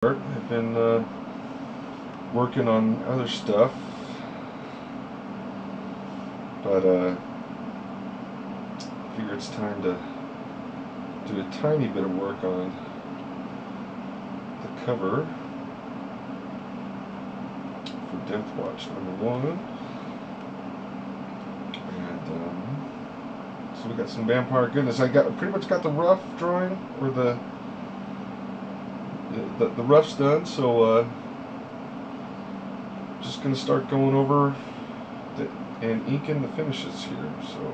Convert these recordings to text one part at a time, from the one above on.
I've been working on other stuff, but I figure it's time to do a tiny bit of work on the cover for Death Watch #1. And so we got some vampire goodness. I pretty much got the rough drawing, or the rough's done, so just gonna start going over and inking the finishes here. So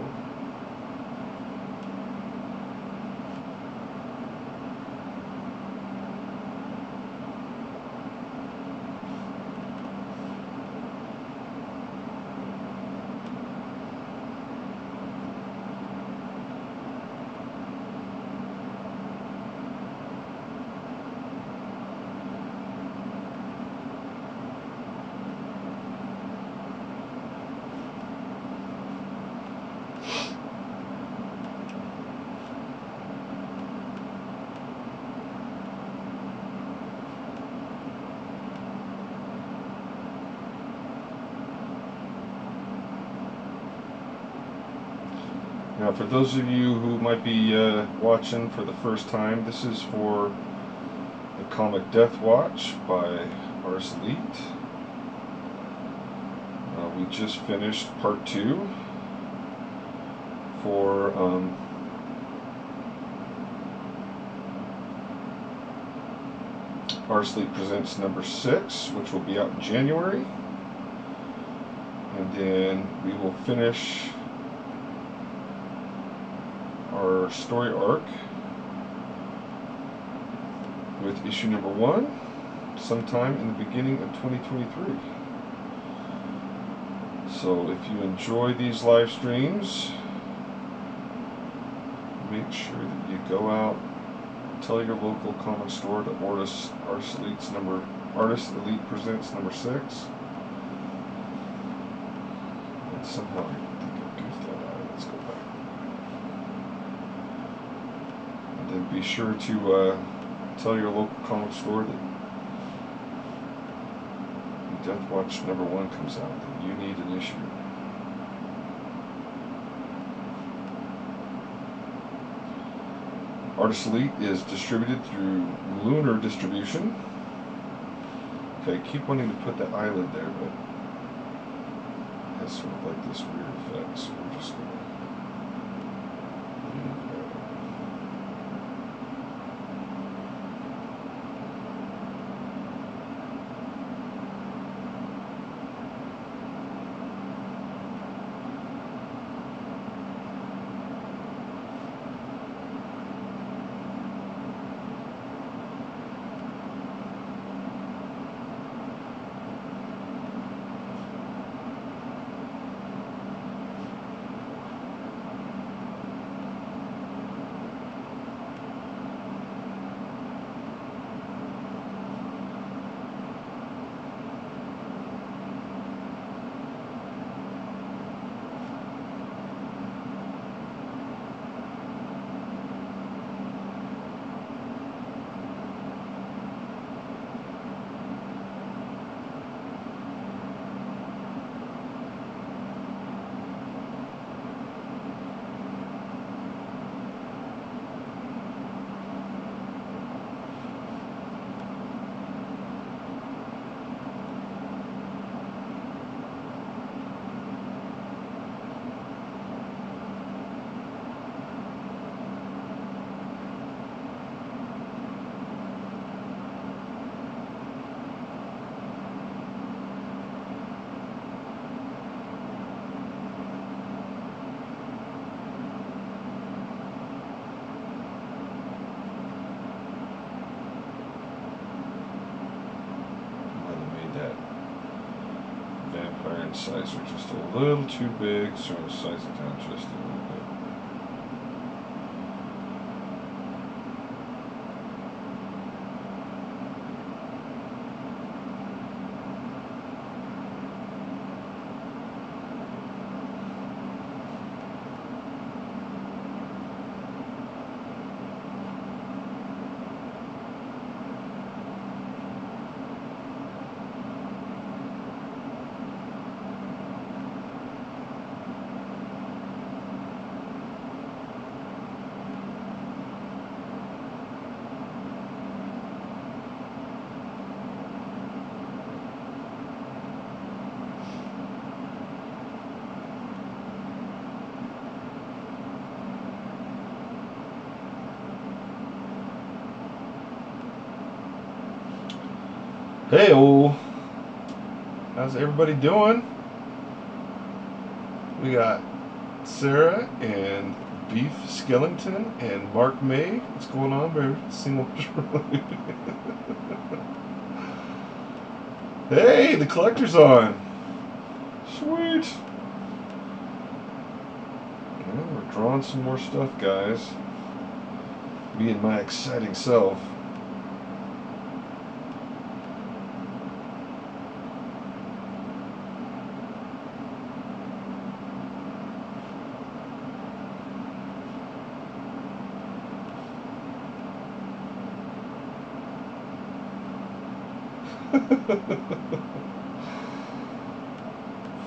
now, for those of you who might be watching for the first time, this is for the comic Death Watch by Artist Elite. We just finished part 2 for Artist Elite Presents #6, which will be out in January. And then we will finish our story arc with issue #1 sometime in the beginning of 2023. So if you enjoy these live streams, make sure that you go out, tell your local comic store to order Artist Elite Presents #6. And somehow I think I goofed that out. Let's go back. And then be sure to tell your local comic store that when Death Watch #1 comes out, that you need an issue. Artist Elite is distributed through Lunar Distribution. Okay, I keep wanting to put the eyelid there, but it has sort of like this weird effect, so we're just going to leave that. Vampire incisor just a little too big, so I'm going to size it down just a little bit. Hey-o! How's everybody doing? We got Sarah and Beef Skellington and Mark May. What's going on, baby? Single. Hey, the collector's on. Sweet. Well, we're drawing some more stuff, guys. Me and my exciting self.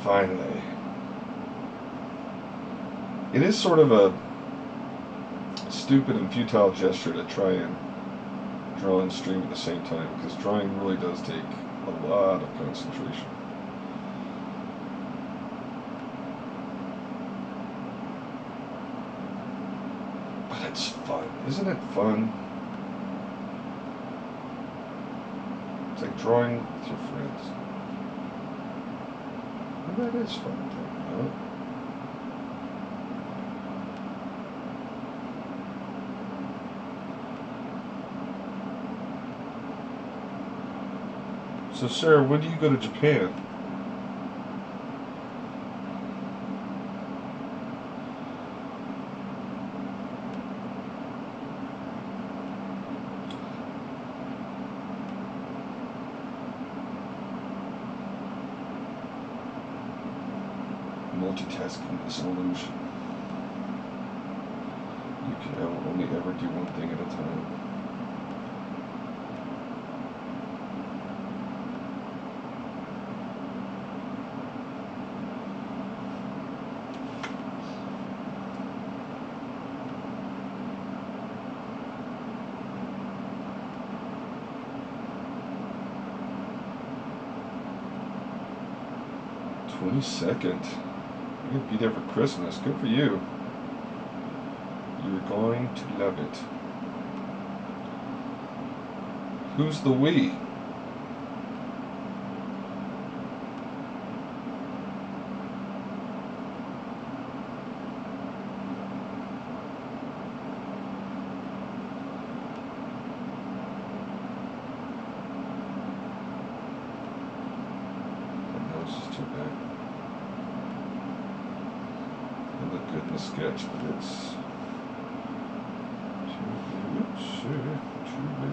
Finally. It is sort of a stupid and futile gesture to try and draw and stream at the same time, because drawing really does take a lot of concentration. But it's fun. Isn't it fun? It's like drawing with your friends. And that is fun, you know? So, Sarah, when do you go to Japan? Multitasking is an illusion. You can only ever do one thing at a time. Second. You're gonna be there for Christmas. Good for you. You're going to love it. Who's the we? That nose is too big. Look good in the sketch, but it's too big.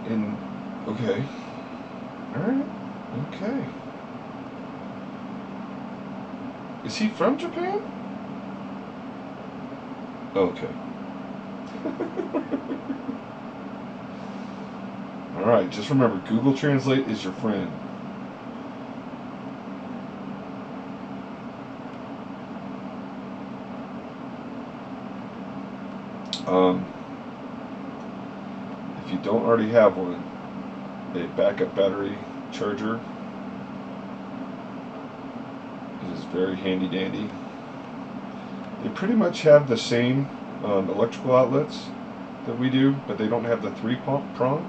And okay, all right. Okay. Is he from Japan? Okay. Alright, just remember, Google Translate is your friend. If you don't already have one, a backup battery charger is very handy dandy. They pretty much have the same electrical outlets that we do, but they don't have the prong.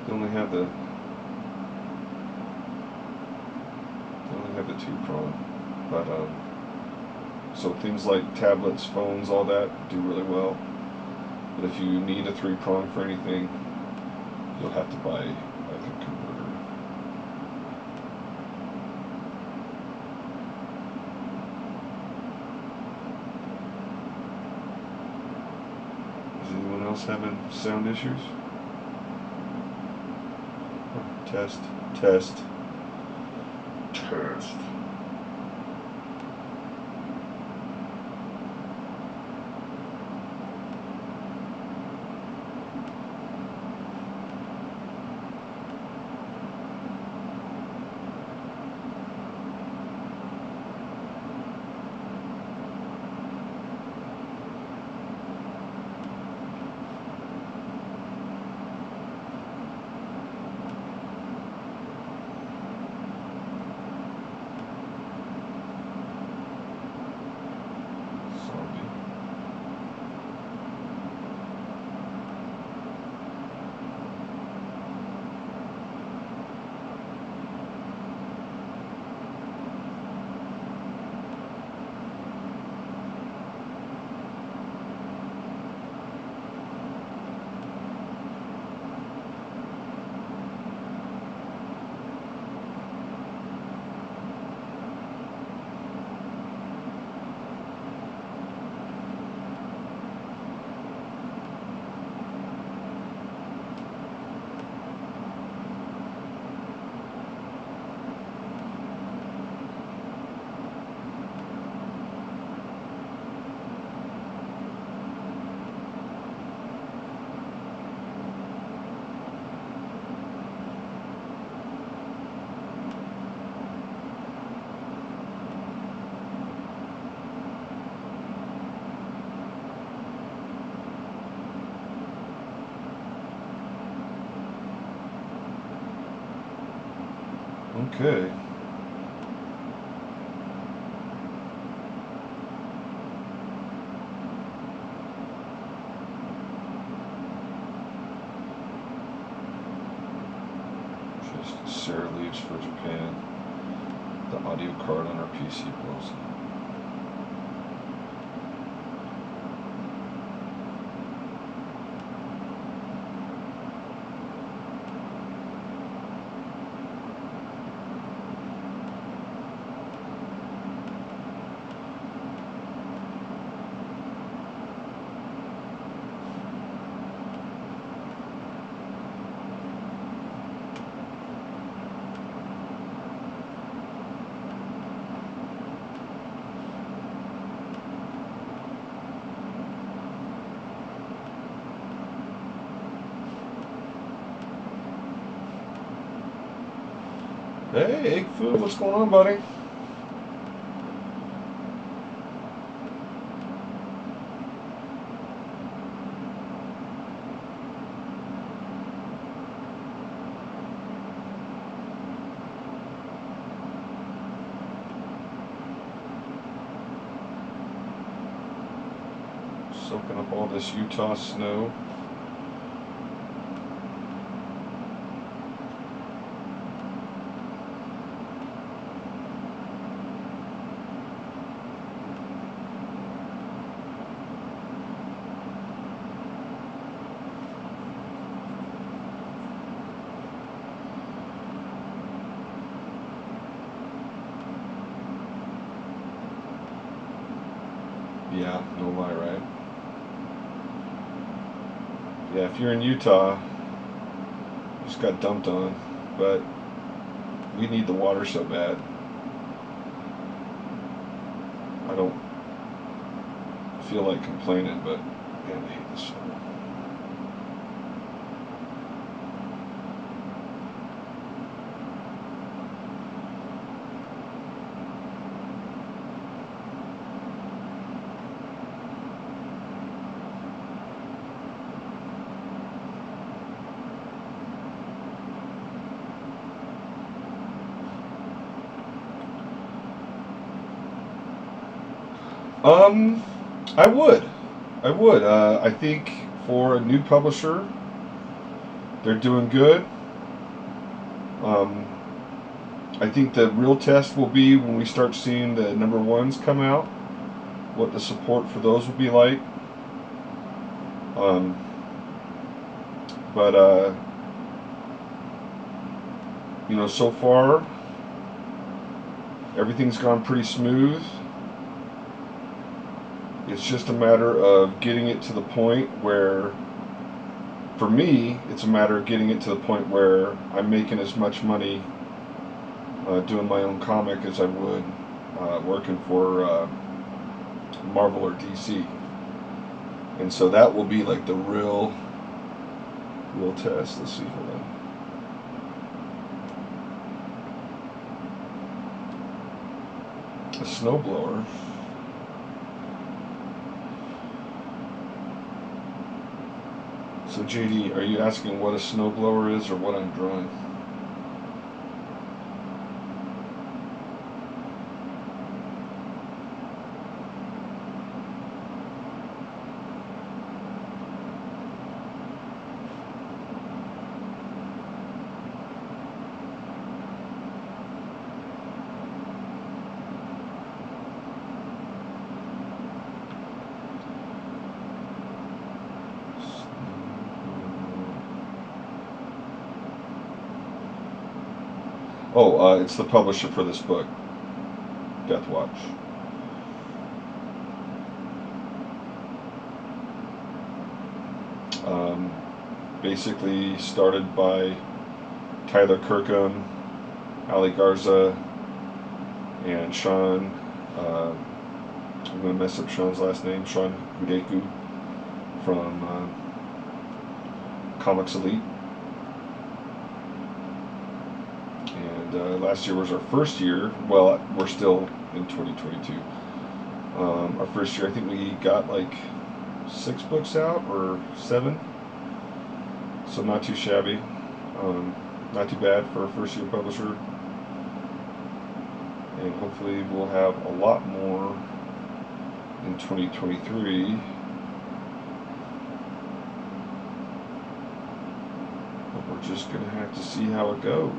They only have the two prong. But so things like tablets, phones, all that do really well. But if you need a 3-prong for anything, you'll have to buy like a converter. Is anyone else having sound issues? Test, test, test. Okay. Just Sarah leaves for Japan. The audio card on our PC blows up. Hey, Egg Food, what's going on, buddy? Soaking up all this Utah snow. Yeah, no lie, right? Yeah, if you're in Utah, you just got dumped on, but we need the water so bad. I don't feel like complaining, but man, I hate this snow. I would. I would. I think for a new publisher, they're doing good. Um, I think the real test will be when we start seeing the number ones come out, what the support for those will be like. Um, but, so far, everything's gone pretty smooth. It's just a matter of getting it to the point where, for me, it's a matter of getting it to the point where I'm making as much money doing my own comic as I would working for Marvel or DC. And so that will be like the real test. Let's see, hold on. A snowblower. So JD, are you asking what a snowblower is or what I'm drawing? Oh, it's the publisher for this book, Death Watch. Basically started by Tyler Kirkham, Ali Garza, and Sean. I'm going to mess up Sean's last name. Sean Hudeku from Comics Elite. And last year was our first year. Well, we're still in 2022. Our first year, I think we got like 6 books out or 7. So not too shabby. Not too bad for a first year publisher. and hopefully we'll have a lot more in 2023. But we're just going to have to see how it goes.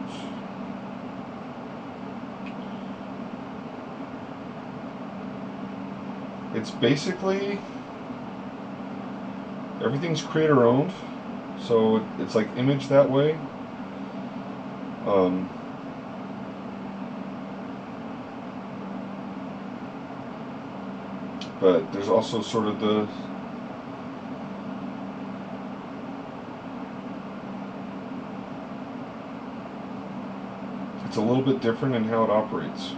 It's basically, everything's creator owned, so it's like Image that way. But there's also sort of it's a little bit different in how it operates.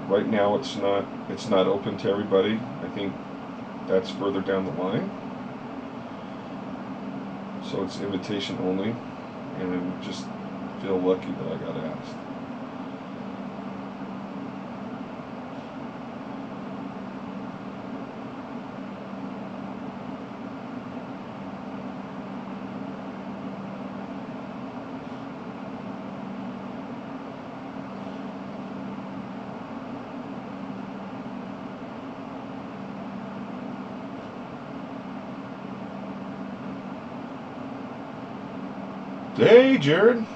Right now it's not open to everybody. I think that's further down the line. So it's invitation only, and I just feel lucky that I got asked. Hey, Jared.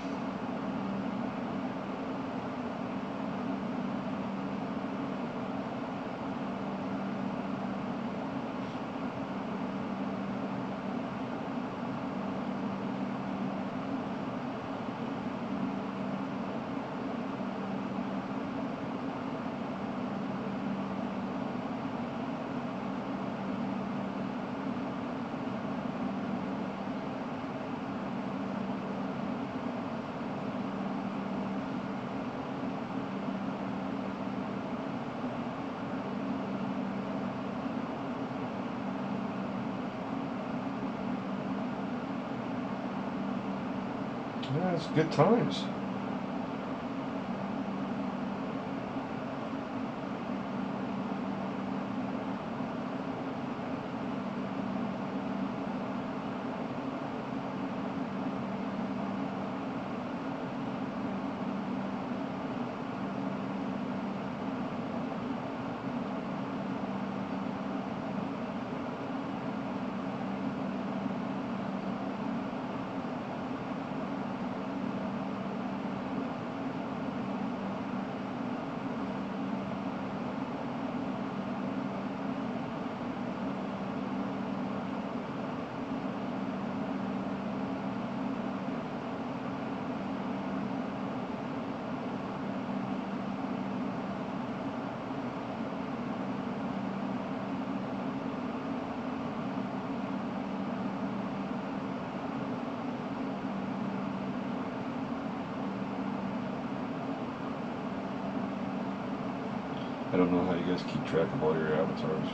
Yeah, it's good times. I don't know how you guys keep track of all your avatars.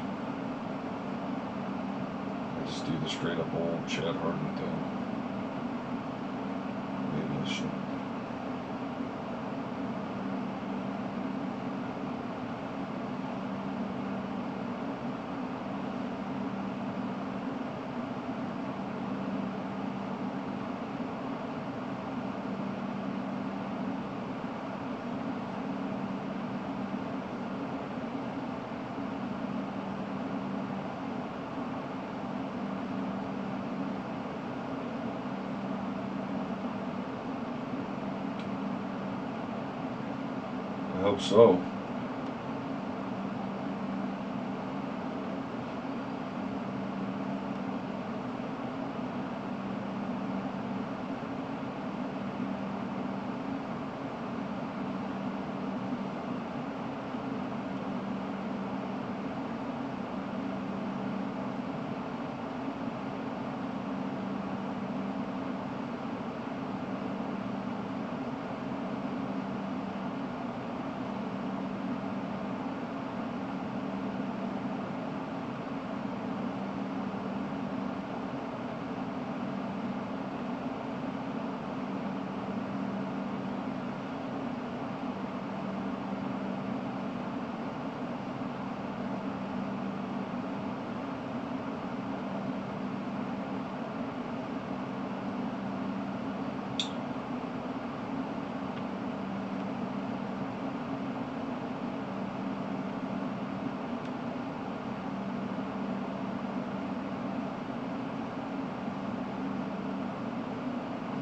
I just do the straight up old Chad Hardin thing. Maybe I should. I hope so.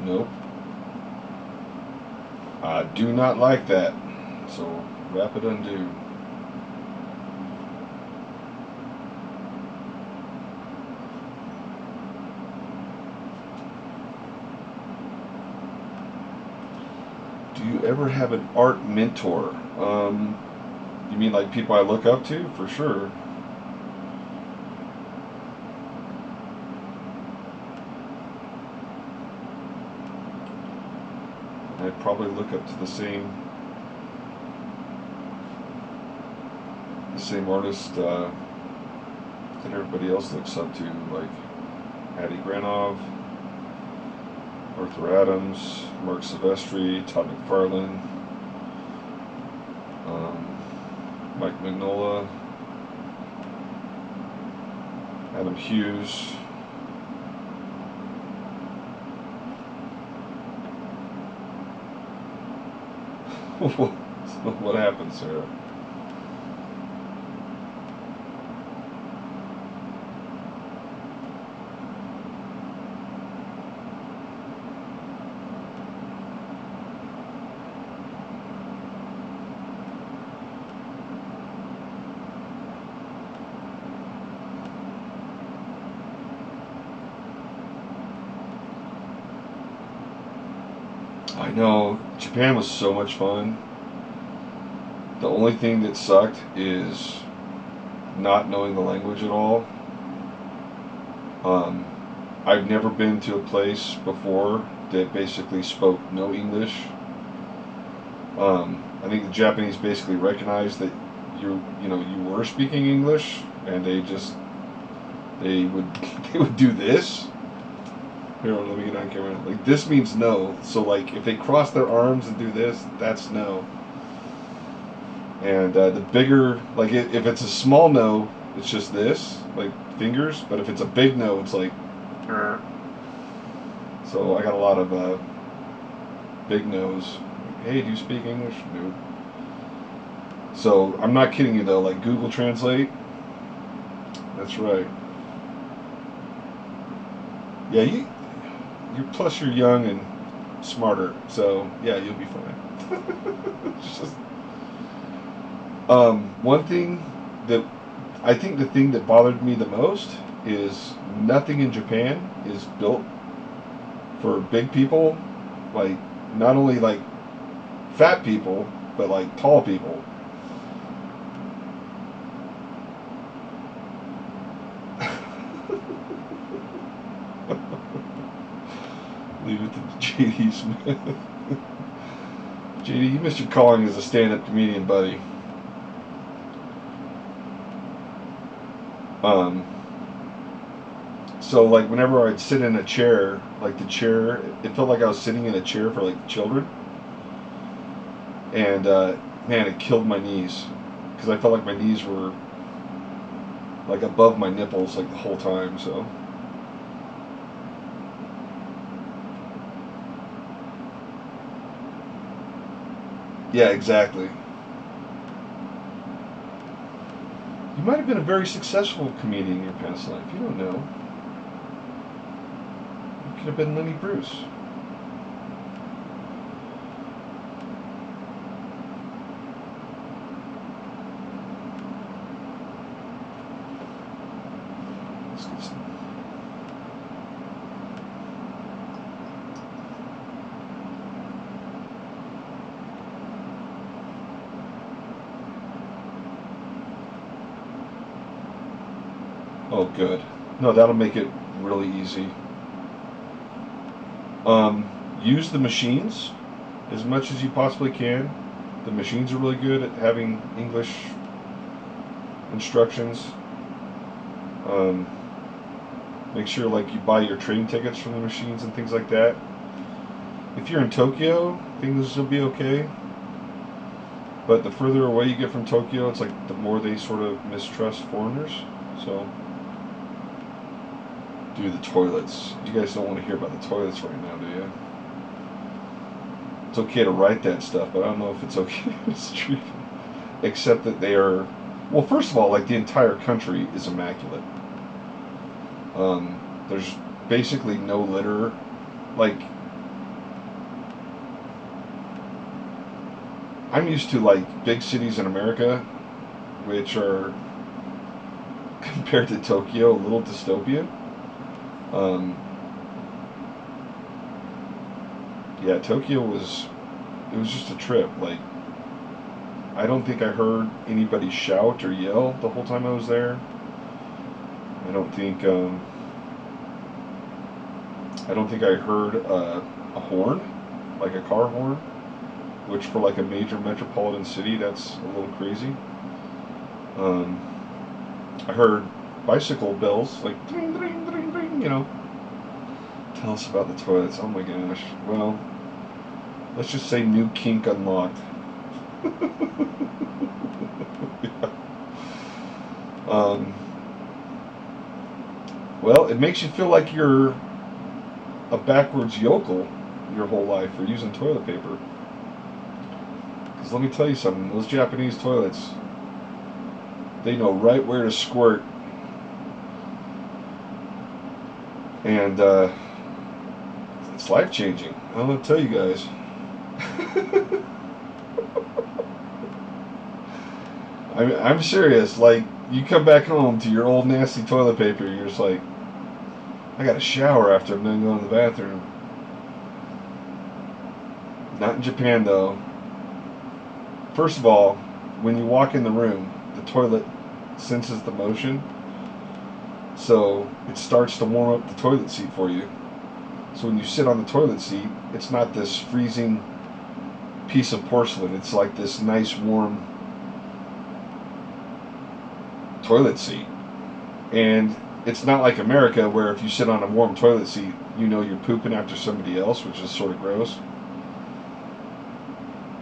Nope. I do not like that. So rapid undo. Do you ever have an art mentor? You mean like people I look up to? For sure. I'd probably look up to the same artist that everybody else looks up to, like Hattie Granov, Arthur Adams, Mark Silvestri, Todd McFarlane, Mike Mignola, Adam Hughes. What happened, Sarah? I know, Japan was so much fun. The only thing that sucked is not knowing the language at all. I've never been to a place before that basically spoke no English. I think the Japanese basically recognized that you were speaking English, and they would they would do this. Here, let me get on camera. Like, this means no. So like if they cross their arms and do this, that's no. And the bigger, like if it's a small no, it's just this, like fingers. But if it's a big no, it's like. So I got a lot of big no's. Hey, do you speak English? No. So I'm not kidding you though. Like Google Translate. That's right. Yeah, you plus you're young and smarter, so yeah, you'll be fine. Just, one thing that I think the thing that bothered me the most is nothing in Japan is built for big people, like not only like fat people, but like tall people. Leave it to JD Smith. JD, you missed your calling as a stand-up comedian, buddy. So like whenever I'd sit in a chair, like the chair, it felt like I was sitting in a chair for like children. And man, it killed my knees because I felt like my knees were like above my nipples like the whole time. So. Yeah, exactly. You might have been a very successful comedian in your past life. You don't know. You could have been Lenny Bruce. Let's get some. Oh, good. No, that'll make it really easy. Use the machines as much as you possibly can. The machines are really good at having English instructions. Make sure like you buy your train tickets from the machines and things like that. If you're in Tokyo, things will be okay. But the further away you get from Tokyo, it's like the more they sort of mistrust foreigners. So. Do the toilets. You guys don't want to hear about the toilets right now, do you? It's okay to write that stuff, but I don't know if it's okay to street. Except that they are, well, first of all, like the entire country is immaculate. There's basically no litter. Like I'm used to like big cities in America, which are compared to Tokyo a little dystopian. Um, yeah, Tokyo was it was just a trip. Like I don't think I heard anybody shout or yell the whole time I was there. I don't think I don't think I heard a horn, like a car horn, which for like a major metropolitan city, that's a little crazy. Um, I heard bicycle bells, like ding, ding, ding, ding, you know. Tell us about the toilets. Oh my gosh. Well, let's just say new kink unlocked. Yeah. Well, it makes you feel like you're a backwards yokel your whole life for using toilet paper. Because let me tell you something, those Japanese toilets, they know right where to squirt. And it's life changing. I'm going to tell you guys. I'm serious. Like, you come back home to your old nasty toilet paper, you're just like, I got to shower after I'm done going to the bathroom. Not in Japan, though. First of all, when you walk in the room, the toilet senses the motion, so it starts to warm up the toilet seat for you. So when you sit on the toilet seat, it's not this freezing piece of porcelain. It's like this nice, warm toilet seat. And it's not like America, where if you sit on a warm toilet seat, you know you're pooping after somebody else, which is sort of gross.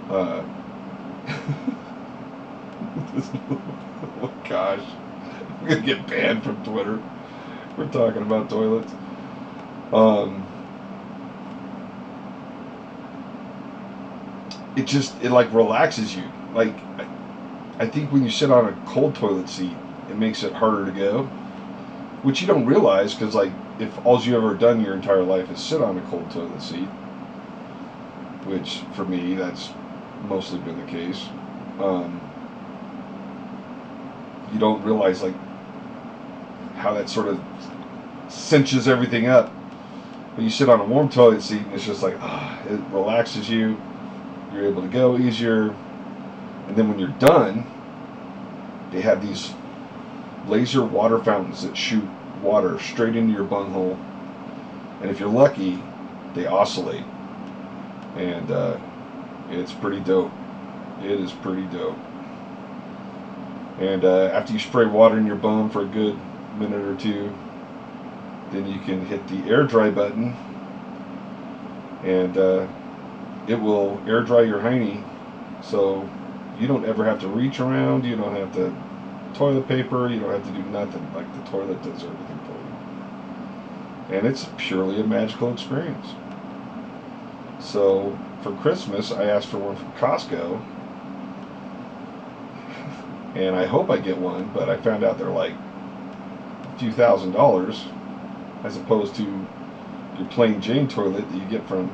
Oh gosh, I'm gonna get banned from Twitter. We're talking about toilets. It like relaxes you. Like I think when you sit on a cold toilet seat, it makes it harder to go, which you don't realize because like if all you ever done your entire life is sit on a cold toilet seat, which for me that's mostly been the case. You don't realize like how that sort of cinches everything up. But you sit on a warm toilet seat and it's just like it relaxes you. You're able to go easier. And then when you're done, they have these laser water fountains that shoot water straight into your bunghole. And if you're lucky, they oscillate. And it's pretty dope. It is pretty dope. And after you spray water in your bum for a good minute or two, then you can hit the air dry button, and it will air dry your hiney, so you don't ever have to reach around. You don't have to toilet paper. You don't have to do nothing. Like the toilet does everything for you, and it's purely a magical experience. So for Christmas, I asked for one from Costco. And I hope I get one, but I found out they're like a few $1,000s as opposed to your plain Jane toilet that you get from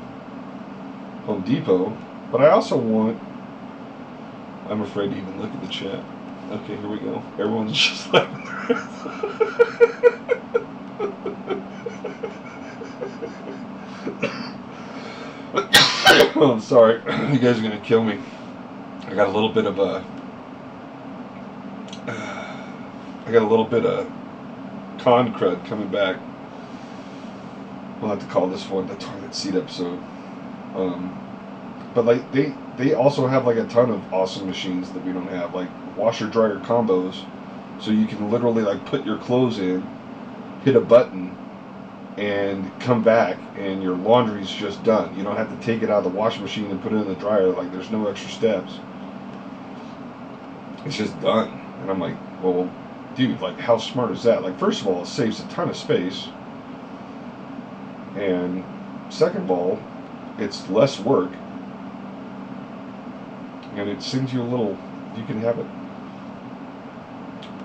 Home Depot. But I also want, I'm afraid to even look at the chat. Okay, here we go. Everyone's just like, oh, I'm sorry. You guys are going to kill me. I got a little bit of con crud coming back. We'll have to call this one the toilet seat episode. But like they also have like a ton of awesome machines that we don't have, like washer dryer combos, so you can literally like put your clothes in, hit a button, and come back and your laundry's just done. You don't have to take it out of the washing machine and put it in the dryer. Like there's no extra steps. It's just done. And I'm like, well, dude, like how smart is that? Like first of all, it saves a ton of space. And second of all, it's less work. And it sends you a little, you can have it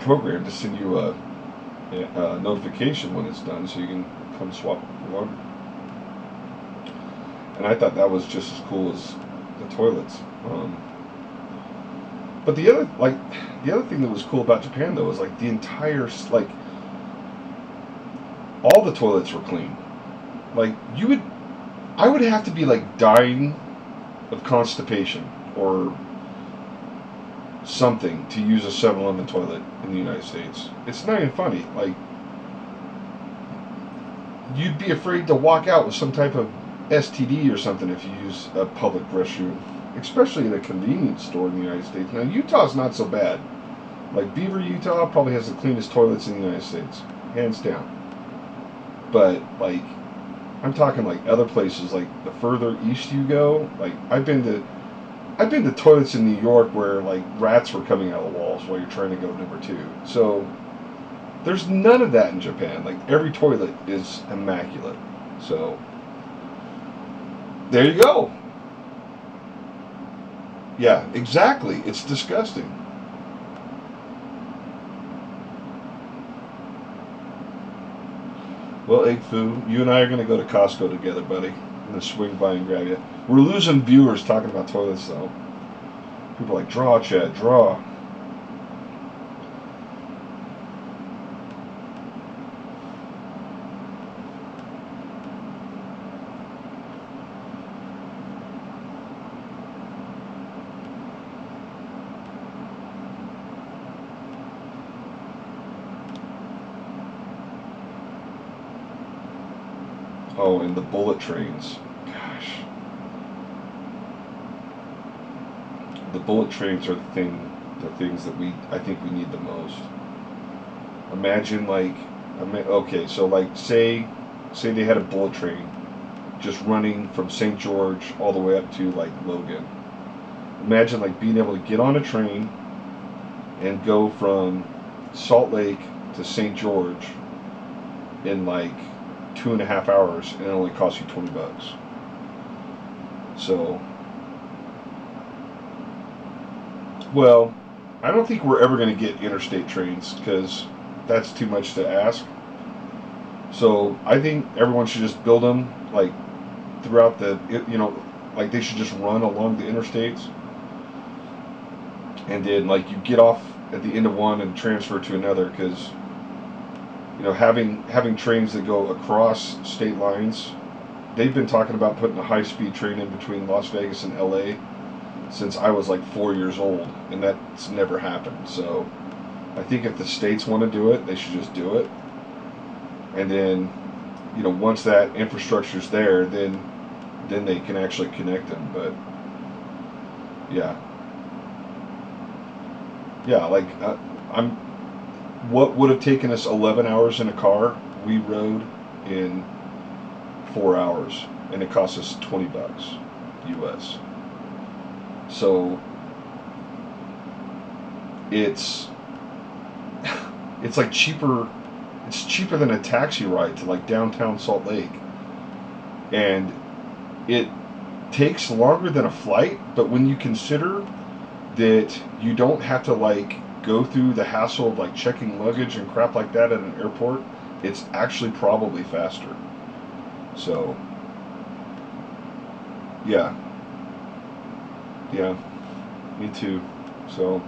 programmed to send you a notification when it's done so you can come swap your laundry. And I thought that was just as cool as the toilets. But the other thing that was cool about Japan though was like the entire like all the toilets were clean. Like I would have to be like dying of constipation or something to use a 7-Eleven toilet in the United States. It's not even funny. Like you'd be afraid to walk out with some type of STD or something if you use a public restroom, especially in a convenience store in the United States. Now Utah's not so bad. Like Beaver, Utah probably has the cleanest toilets in the United States, hands down. But like I'm talking like other places, like the further east you go, like I've been to toilets in New York where like rats were coming out of the walls while you're trying to go number 2. So there's none of that in Japan. Like every toilet is immaculate. So there you go. Yeah, exactly. It's disgusting. Well, Egg Foo, you and I are going to go to Costco together, buddy. I'm going to swing by and grab you. We're losing viewers talking about toilets, though. People are like, draw, Chad, draw. Oh, and the bullet trains. Gosh. The bullet trains are the things that I think we need the most. Imagine like, okay, so like say they had a bullet train just running from St. George all the way up to like Logan. Imagine like being able to get on a train and go from Salt Lake to St. George in like 2.5 hours, and it only costs you $20. So, well, I don't think we're ever going to get interstate trains because that's too much to ask. So I think everyone should just build them like throughout like they should just run along the interstates, and then like you get off at the end of one and transfer to another, because having trains that go across state lines. They've been talking about putting a high-speed train in between Las Vegas and LA since I was like 4 years old, and that's never happened. So I think if the states want to do it, they should just do it. And then, once that infrastructure's there, then they can actually connect them. But yeah, like what would have taken us 11 hours in a car, we rode in 4 hours, and it cost us $20 US. So it's like cheaper. It's cheaper than a taxi ride to like downtown Salt Lake, and it takes longer than a flight. But when you consider that you don't have to like go through the hassle of like checking luggage and crap like that at an airport, it's actually probably faster. So yeah, me too. So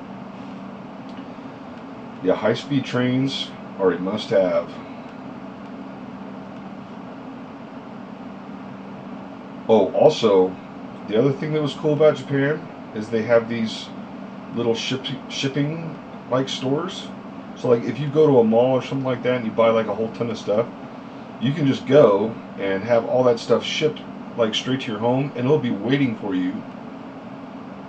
yeah, high-speed trains are a must-have. Oh, also, the other thing that was cool about Japan is they have these little shipping like stores. So like if you go to a mall or something like that and you buy like a whole ton of stuff, you can just go and have all that stuff shipped like straight to your home, and it'll be waiting for you.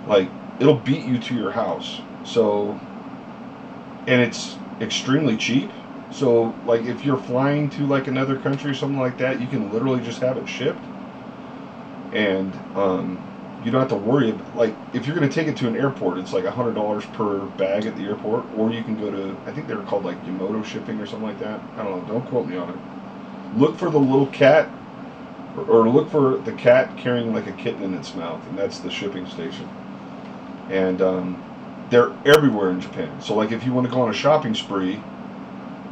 Like it'll beat you to your house. So, and it's extremely cheap. So like if you're flying to like another country or something like that, you can literally just have it shipped, and you don't have to worry about, like if you're going to take it to an airport, it's like $100 per bag at the airport, or you can go to, I think they're called like Yamato shipping or something like that. I don't know. Don't quote me on it. Look for the little cat, or look for the cat carrying like a kitten in its mouth, and that's the shipping station. And they're everywhere in Japan. So like if you want to go on a shopping spree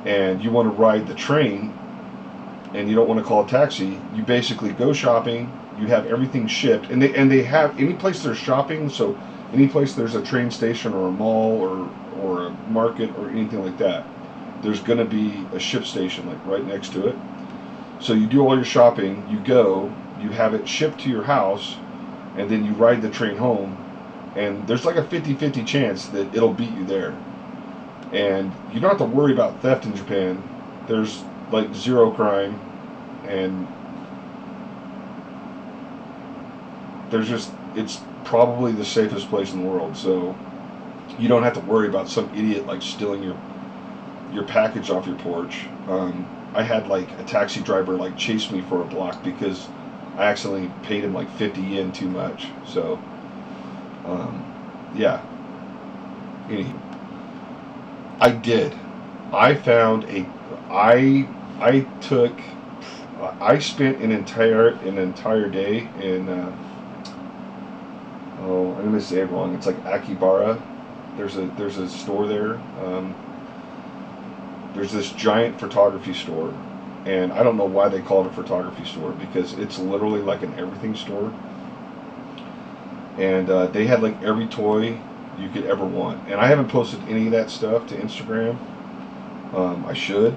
and you want to ride the train and you don't want to call a taxi, you basically go shopping, you have everything shipped, and they have any place they're shopping. So any place there's a train station or a mall or a market or anything like that, there's going to be a ship station like right next to it. So you do all your shopping, you go, you have it shipped to your house, and then you ride the train home, and there's like a 50-50 chance that it'll beat you there. And you don't have to worry about theft in Japan. There's like zero crime, and it's probably the safest place in the world. So you don't have to worry about some idiot like stealing your package off your porch. I had like a taxi driver like chase me for a block because I accidentally paid him like 50 yen too much. So, yeah. Anywho, I did. I found I spent an entire day in. Oh, I'm gonna say it wrong. It's like Akihabara. There's a store there. There's this giant photography store, and I don't know why they call it a photography store because it's literally like an everything store. And they had like every toy you could ever want. And I haven't posted any of that stuff to Instagram. I should,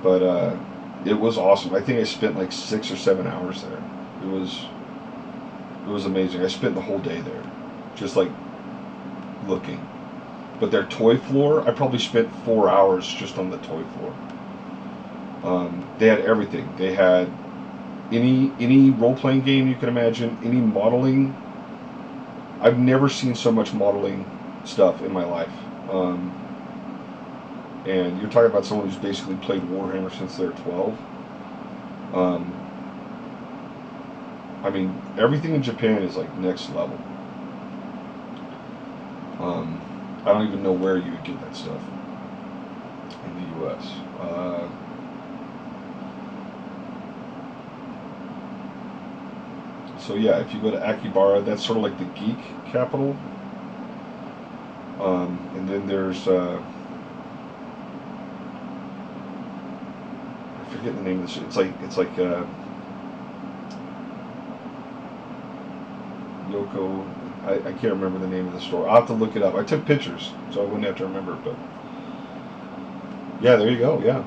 but it was awesome. I think I spent like 6 or 7 hours there. It was amazing. I spent the whole day there, just like looking. But their toy floor, I probably spent 4 hours just on the toy floor. They had everything. They had any role-playing game you can imagine, any modeling. I've never seen so much modeling stuff in my life. And you're talking about someone who's basically played Warhammer since they're 12. I mean, everything in Japan is like next level. I don't even know where you would get that stuff in the U.S. So yeah, if you go to Akihabara, that's sort of like the geek capital. And then there's I forget the name of this. It's like Yoko. I can't remember the name of the store. I'll have to look it up. I took pictures, so I wouldn't have to remember it. But yeah, there you go. Yeah.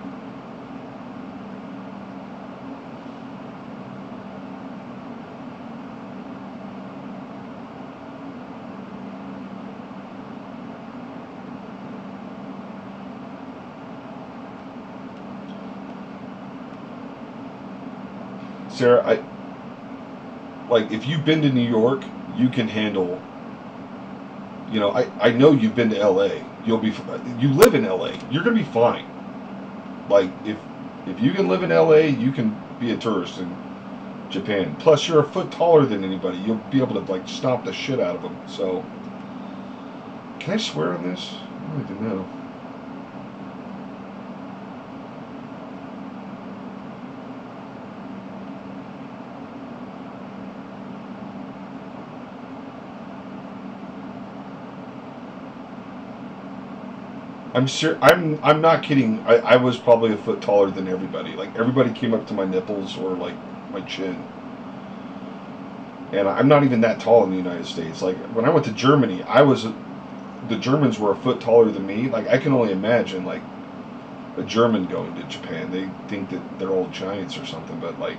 Sarah, like if you've been to New York, you can handle. I know you've been to L.A. You live in L.A. You're gonna be fine. Like if you can live in L.A., you can be a tourist in Japan. Plus, you're a foot taller than anybody. You'll be able to like stomp the shit out of them. So, can I swear on this? I don't even know. I'm not kidding. I was probably a foot taller than everybody. Like everybody came up to my nipples or like my chin. And I'm not even that tall in the United States. Like when I went to Germany, the Germans were a foot taller than me. Like I can only imagine like a German going to Japan. They think that they're all giants or something. But like,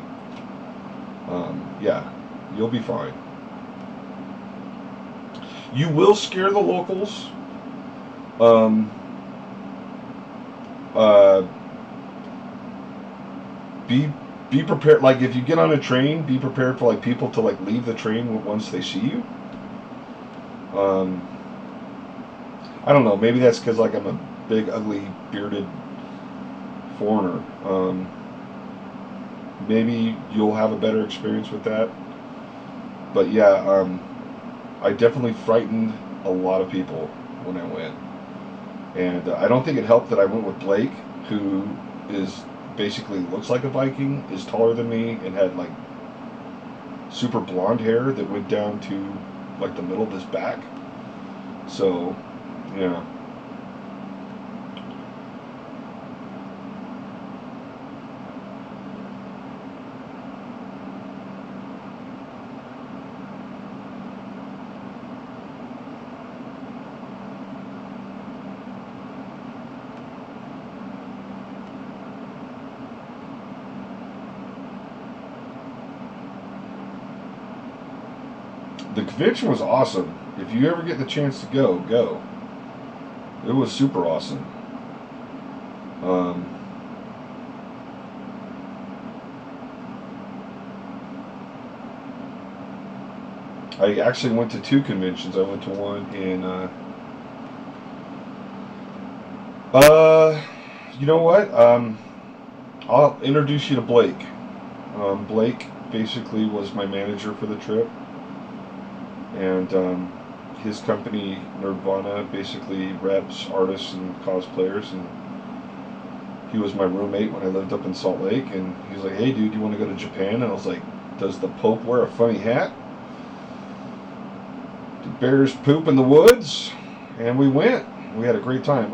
yeah, you'll be fine. You will scare the locals. Um, uh, be be prepared. Like if you get on a train, be prepared for like people to like leave the train once they see you. Um, I don't know. Maybe that's because like I'm a big, ugly, bearded foreigner. Maybe you'll have a better experience with that. But yeah, I definitely frightened a lot of people when I went. And I don't think it helped that I went with Blake, who is basically looks like a Viking, is taller than me, and had like super blonde hair that went down to like the middle of his back. So, yeah. the convention was awesome. If you ever get the chance to go, go. It was super awesome. I actually went to 2 conventions. I went to one in, you know what? I'll introduce you to Blake. Blake basically was my manager for the trip, and his company Nerdvana basically reps artists and cosplayers, and he was my roommate when I lived up in Salt Lake. And he's like, "Hey, dude, you want to go to Japan?" And I was like, "Does the Pope wear a funny hat? Do bears poop in the woods?" And we went. We had a great time.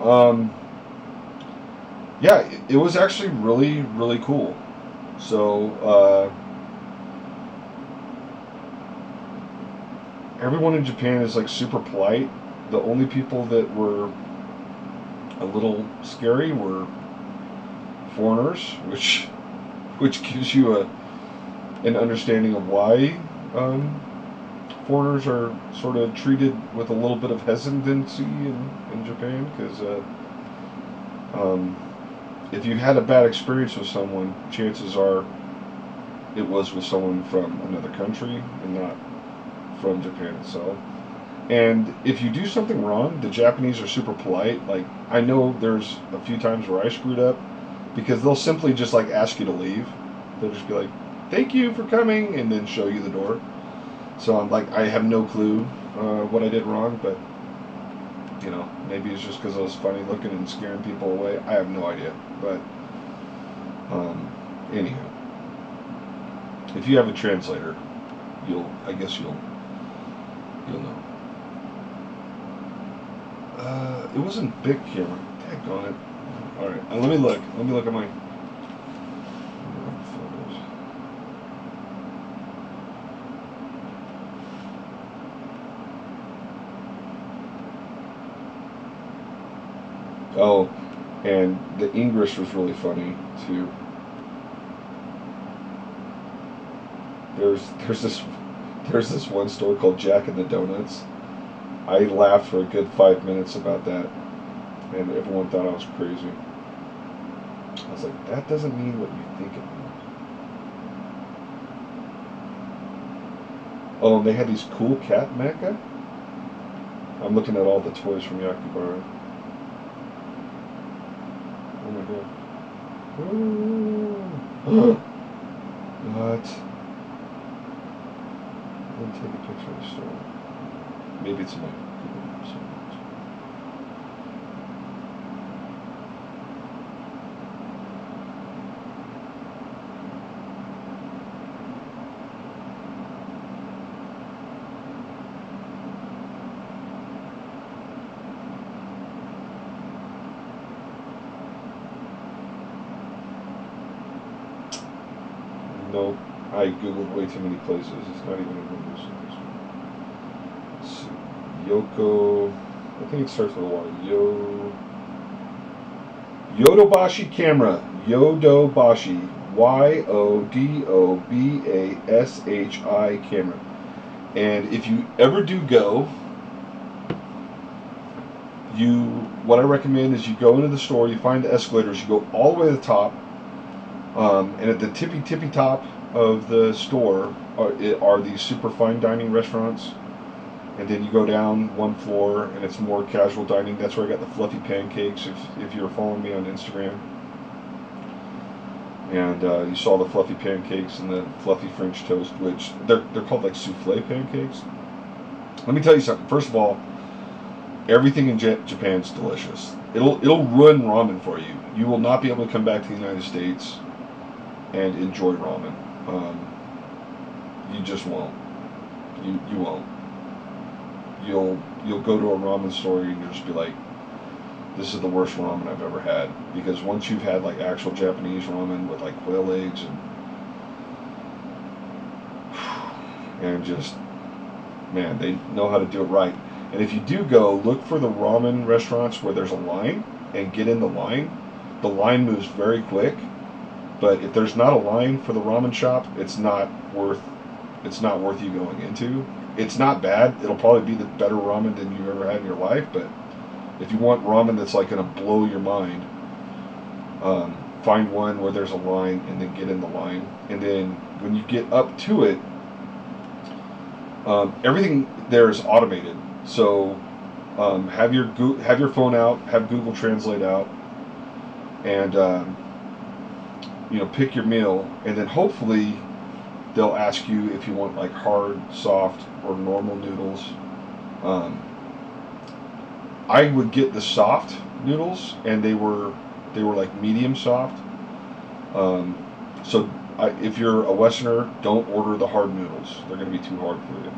Yeah, it was actually really, really cool. So, everyone in Japan is like super polite. The only people that were a little scary were foreigners, which gives you an understanding of why foreigners are sort of treated with a little bit of hesitancy in Japan, because if you had a bad experience with someone, chances are it was with someone from another country and not from Japan itself. And if you do something wrong, the Japanese are super polite. Like, I know there's a few times where I screwed up, because they'll simply just like ask you to leave. They'll just be like, "Thank you for coming," and then show you the door. So I'm like, I have no clue what I did wrong, but you know, maybe it's just because I was funny looking and scaring people away. I have no idea. But anyhow, if you have a translator, I guess you'll know. It wasn't big camera. Daggone it. All right, let me look. Let me look at my photos. Oh, and the English was really funny too. There's this one store called Jack and the Donuts. I laughed for a good 5 minutes about that, and everyone thought I was crazy. I was like, that doesn't mean what you think it means. Oh, and they had these cool cat mecha. I'm looking at all the toys from Yakubara. Oh my god. Ooh. What? Let me take a picture of the store. Maybe it's in my Google Maps. Nope. I googled way too many places. It's not even a Google search. Let's see. Yoko. I think it starts with a Y. Yodobashi camera. Yodobashi. Yodobashi camera. And if you ever do go, what I recommend is you go into the store, you find the escalators, you go all the way to the top, and at the tippy top of the store are these super fine dining restaurants. And then you go down one floor and it's more casual dining. That's where I got the fluffy pancakes, if you're following me on Instagram. And you saw the fluffy pancakes and the fluffy French toast, which they're called like souffle pancakes. Let me tell you something. First of all, everything in Japan's delicious. It'll ruin ramen for you. You will not be able to come back to the United States and enjoy ramen. You just won't. You won't. You'll go to a ramen store and you'll just be like, this is the worst ramen I've ever had. Because once you've had like actual Japanese ramen with like quail eggs and just, man, they know how to do it right. And if you do go, look for the ramen restaurants where there's a line and get in the line. The line moves very quick, but if there's not a line for the ramen shop, it's not worth you going into. It's not bad. It'll probably be the better ramen than you've ever had in your life. But if you want ramen that's like going to blow your mind, find one where there's a line and then get in the line. And then when you get up to it, everything there is automated. So have your phone out, have Google Translate out, and pick your meal, and then hopefully they'll ask you if you want like hard, soft, or normal noodles. I would get the soft noodles, and they were like medium soft. If you're a Westerner, don't order the hard noodles. They're going to be too hard for you.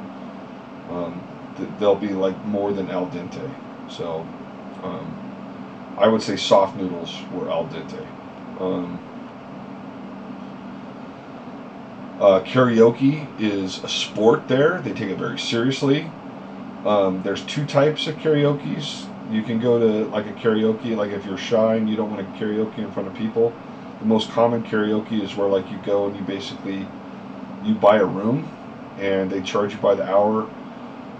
They'll be like more than al dente. So I would say soft noodles were al dente. Karaoke is a sport there. They take it very seriously. There's two types of karaoke's. You can go to like a karaoke, like if you're shy and you don't want to karaoke in front of people. The most common karaoke is where like you go and you buy a room and they charge you by the hour.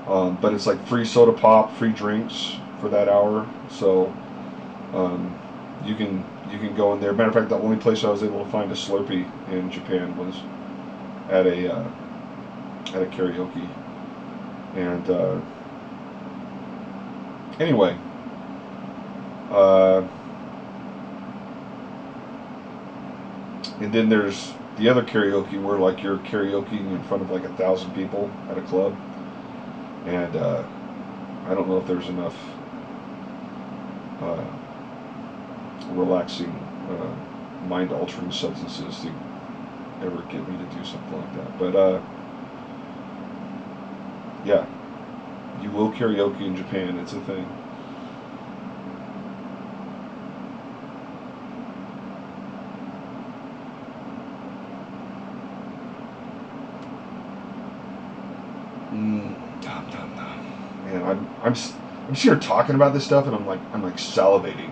But it's like free soda pop, free drinks for that hour. So you can go in there. Matter of fact, the only place I was able to find a Slurpee in Japan was at a karaoke. And anyway, and then there's the other karaoke where like you're karaokeing in front of like 1,000 people at a club, and I don't know if there's enough relaxing, mind-altering substances to ever get me to do something like that. But yeah, you will karaoke in Japan. It's a thing. Man, I'm just here talking about this stuff, and I'm like salivating.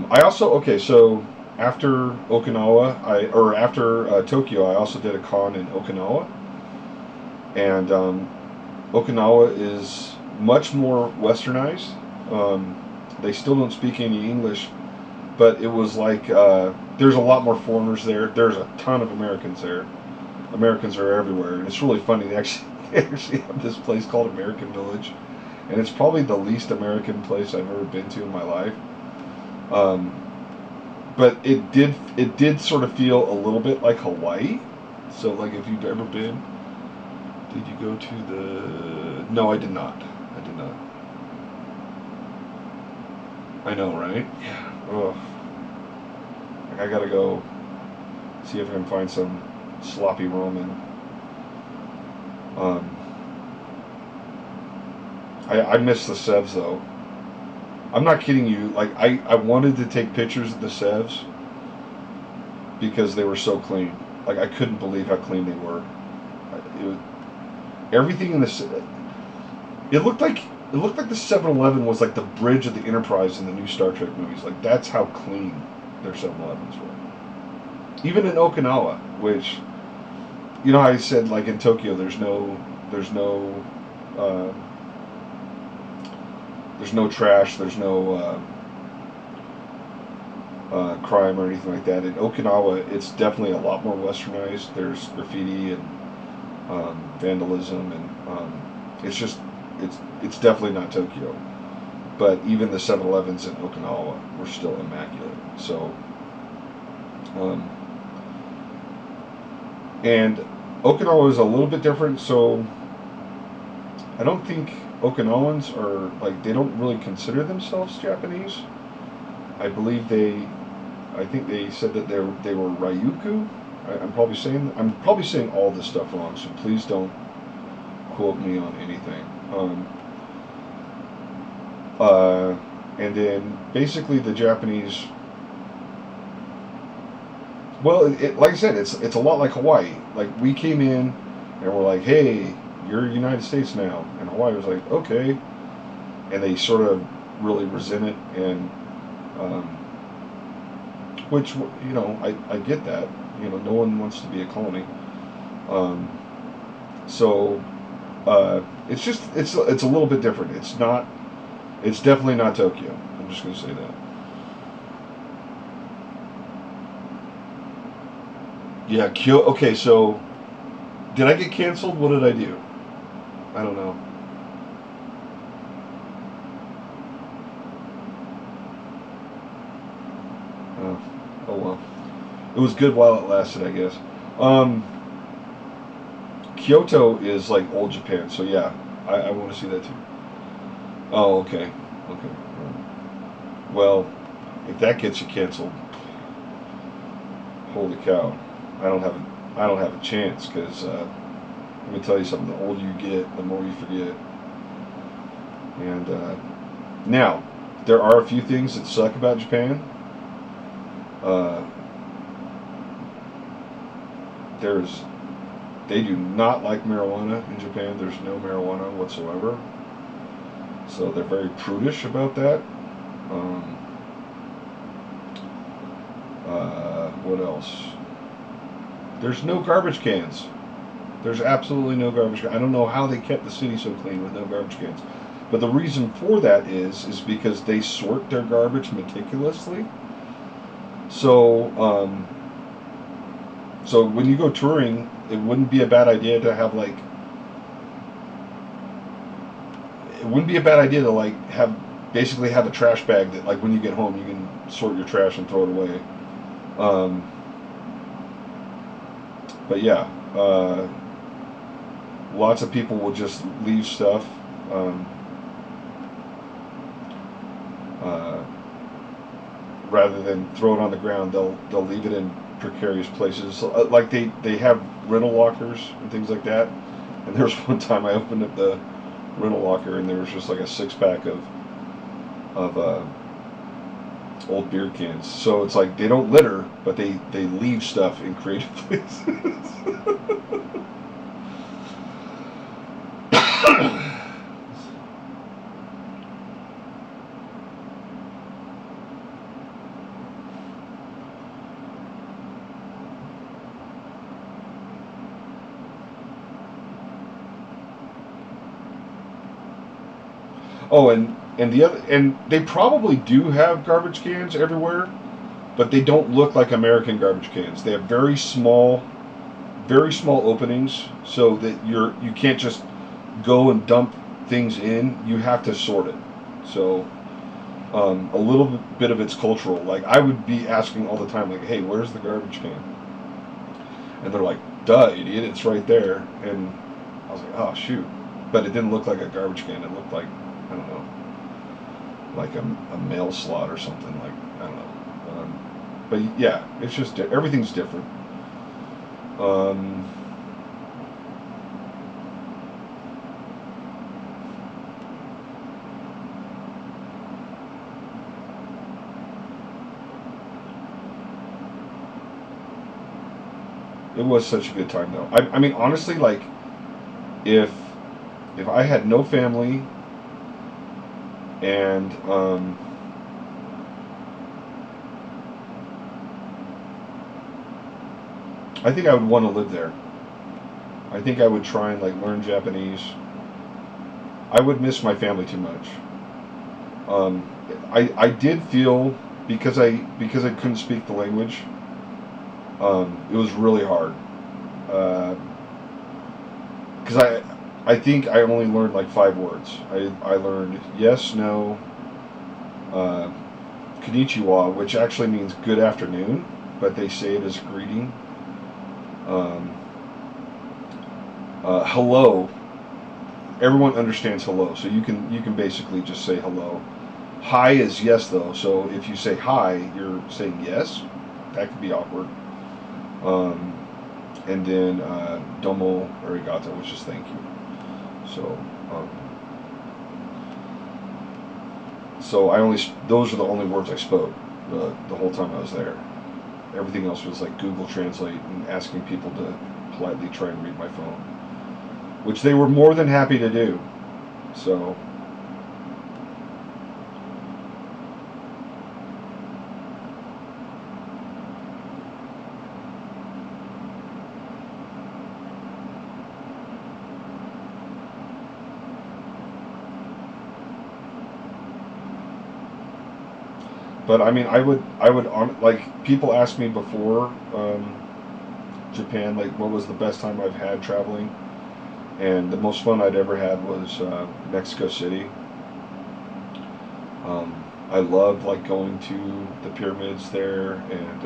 I also so after Okinawa, after Tokyo, I also did a con in Okinawa, and Okinawa is much more westernized. They still don't speak any English, but it was like there's a lot more foreigners there. There's a ton of Americans there. Americans are everywhere, and it's really funny. They actually have this place called American Village, and it's probably the least American place I've ever been to in my life. But it did sort of feel a little bit like Hawaii. So like if you've ever been, did you go to the? No, I did not. I know, right? Yeah. Ugh. I gotta go see if I can find some sloppy ramen. I miss the Sevs though. I'm not kidding you. Like I wanted to take pictures of the Sevs because they were so clean. Like I couldn't believe how clean they were. Everything in this. It looked like the 7-Eleven was like the bridge of the Enterprise in the new Star Trek movies. Like that's how clean their 7-Elevens were. Even in Okinawa, which, you know, how I said like in Tokyo, there's no trash, there's no crime or anything like that. In Okinawa, it's definitely a lot more westernized. There's graffiti and vandalism, and it's definitely not Tokyo. But even the 7-Elevens in Okinawa were still immaculate. So, and Okinawa is a little bit different. So, I don't think Okinawans are like, they don't really consider themselves Japanese. I think they said that they were Ryukyu. I'm probably saying all this stuff wrong, so please don't quote me on anything. And then basically the Japanese. Well, like I said, it's a lot like Hawaii. Like we came in and we're like, hey, you're United States now, and Hawaii was like, okay, and they sort of really resent it, and which, you know, I get that, No one wants to be a colony. Um, so it's just it's a little bit different. It's not. It's definitely not Tokyo. I'm just going to say that. Yeah, Kyoto. Okay, so did I get canceled? What did I do? I don't know. Oh, oh well. It was good while it lasted, I guess. Um, Kyoto is like old Japan, so yeah, I want to see that too. Oh, okay, okay. Well, if that gets you canceled, holy cow, I don't have I don't have a chance because let me tell you something. The older you get, the more you forget. And now, there are a few things that suck about Japan. Uh, there's They do not like marijuana in Japan. There's no marijuana whatsoever. So they're very prudish about that. Um, what else? There's no garbage cans. There's absolutely no garbage cans. I don't know how they kept the city so clean with no garbage cans. But the reason for that is because they sort their garbage meticulously. So, so when you go touring, it wouldn't be a bad idea to have like it wouldn't be a bad idea to like have basically have a trash bag that like when you get home you can sort your trash and throw it away. Um, but yeah, lots of people will just leave stuff. Um, uh, Rather than throw it on the ground, they'll leave it in precarious places. So, like they have rental lockers and things like that. And there was one time I opened up the rental locker and there was just like a 6 pack of old beer cans. So it's like they don't litter, but they leave stuff in creative places. Oh, and the other, and they probably do have garbage cans everywhere, but they don't look like American garbage cans. They have very small openings, so that you can't just go and dump things in. You have to sort it. So a little bit of it's cultural. Like I would be asking all the time, like, "Hey, where's the garbage can?" And they're like, "Duh, idiot, it's right there." And I was like, "Oh shoot!" But it didn't look like a garbage can. It looked like I don't know, like a mail slot or something. Like I don't know. But yeah, it's just everything's different. Um, it was such a good time though. I mean, honestly, like if if I had no family and I think I would want to live there. I think I would try and like learn Japanese. I would miss my family too much. Um, I did feel because I couldn't speak the language. It was really hard. Because I think I only learned like 5 words. I learned yes, no, uh, konnichiwa, which actually means good afternoon, but they say it as a greeting. Um, Hello. Everyone understands hello, so you can basically just say hello. Hi is yes though, so if you say hi, you're saying yes. That could be awkward. Um, and then domo arigato, which is thank you. So, um, so I only those are the only words I spoke the whole time I was there. Everything else was like Google Translate and asking people to politely try and read my phone, which they were more than happy to do. So, But I mean, like people ask me before Japan, like what was the best time I've had traveling, and the most fun I'd ever had was Mexico City. I loved like going to the pyramids there and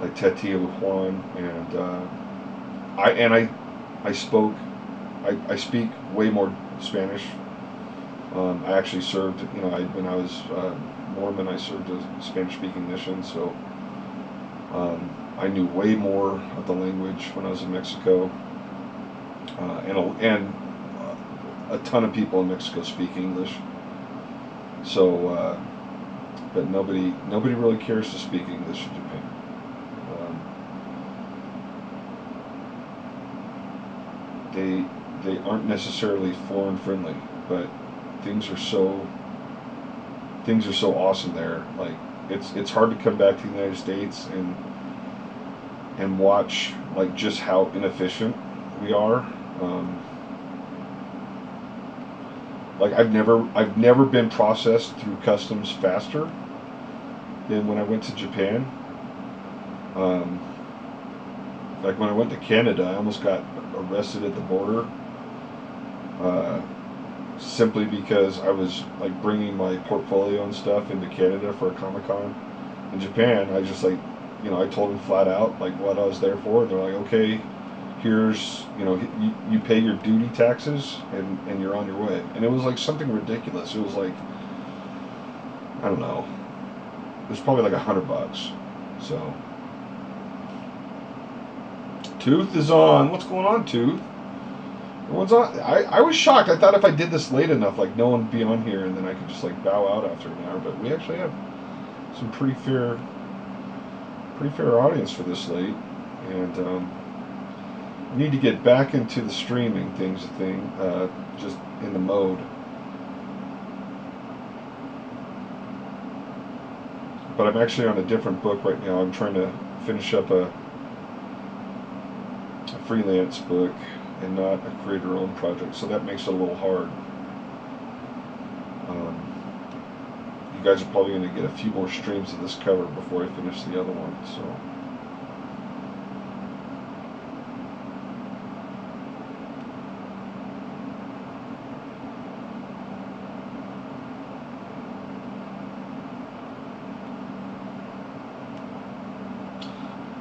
like Teotihuacan, and I spoke I speak way more Spanish. I actually served, when I was Mormon, I served a Spanish-speaking mission, so I knew way more of the language when I was in Mexico, and a ton of people in Mexico speak English. So, but nobody really cares to speak English in Japan. They aren't necessarily foreign friendly, but things are so awesome there. Like it's hard to come back to the United States and watch like just how inefficient we are. Like I've never been processed through customs faster than when I went to Japan. Um, like when I went to Canada, I almost got arrested at the border, uh, simply because I was like bringing my portfolio and stuff into Canada for a Comic Con. In Japan, I just I told them flat out like what I was there for. They're like, okay, here's, you pay your duty taxes and you're on your way. And it was like something ridiculous. It was like, I don't know, it was probably like $100. So, Tooth is on. What's going on, Tooth? What's on? I was shocked. I thought if I did this late enough, like no one would be on here, and then I could just like bow out after an hour. But we actually have some pretty fair audience for this late, and need to get back into the streaming thing, just in the mode. But I'm actually on a different book right now. I'm trying to finish up a freelance book and not a creator-owned project, so that makes it a little hard. You guys are probably going to get a few more streams of this cover before I finish the other one, so.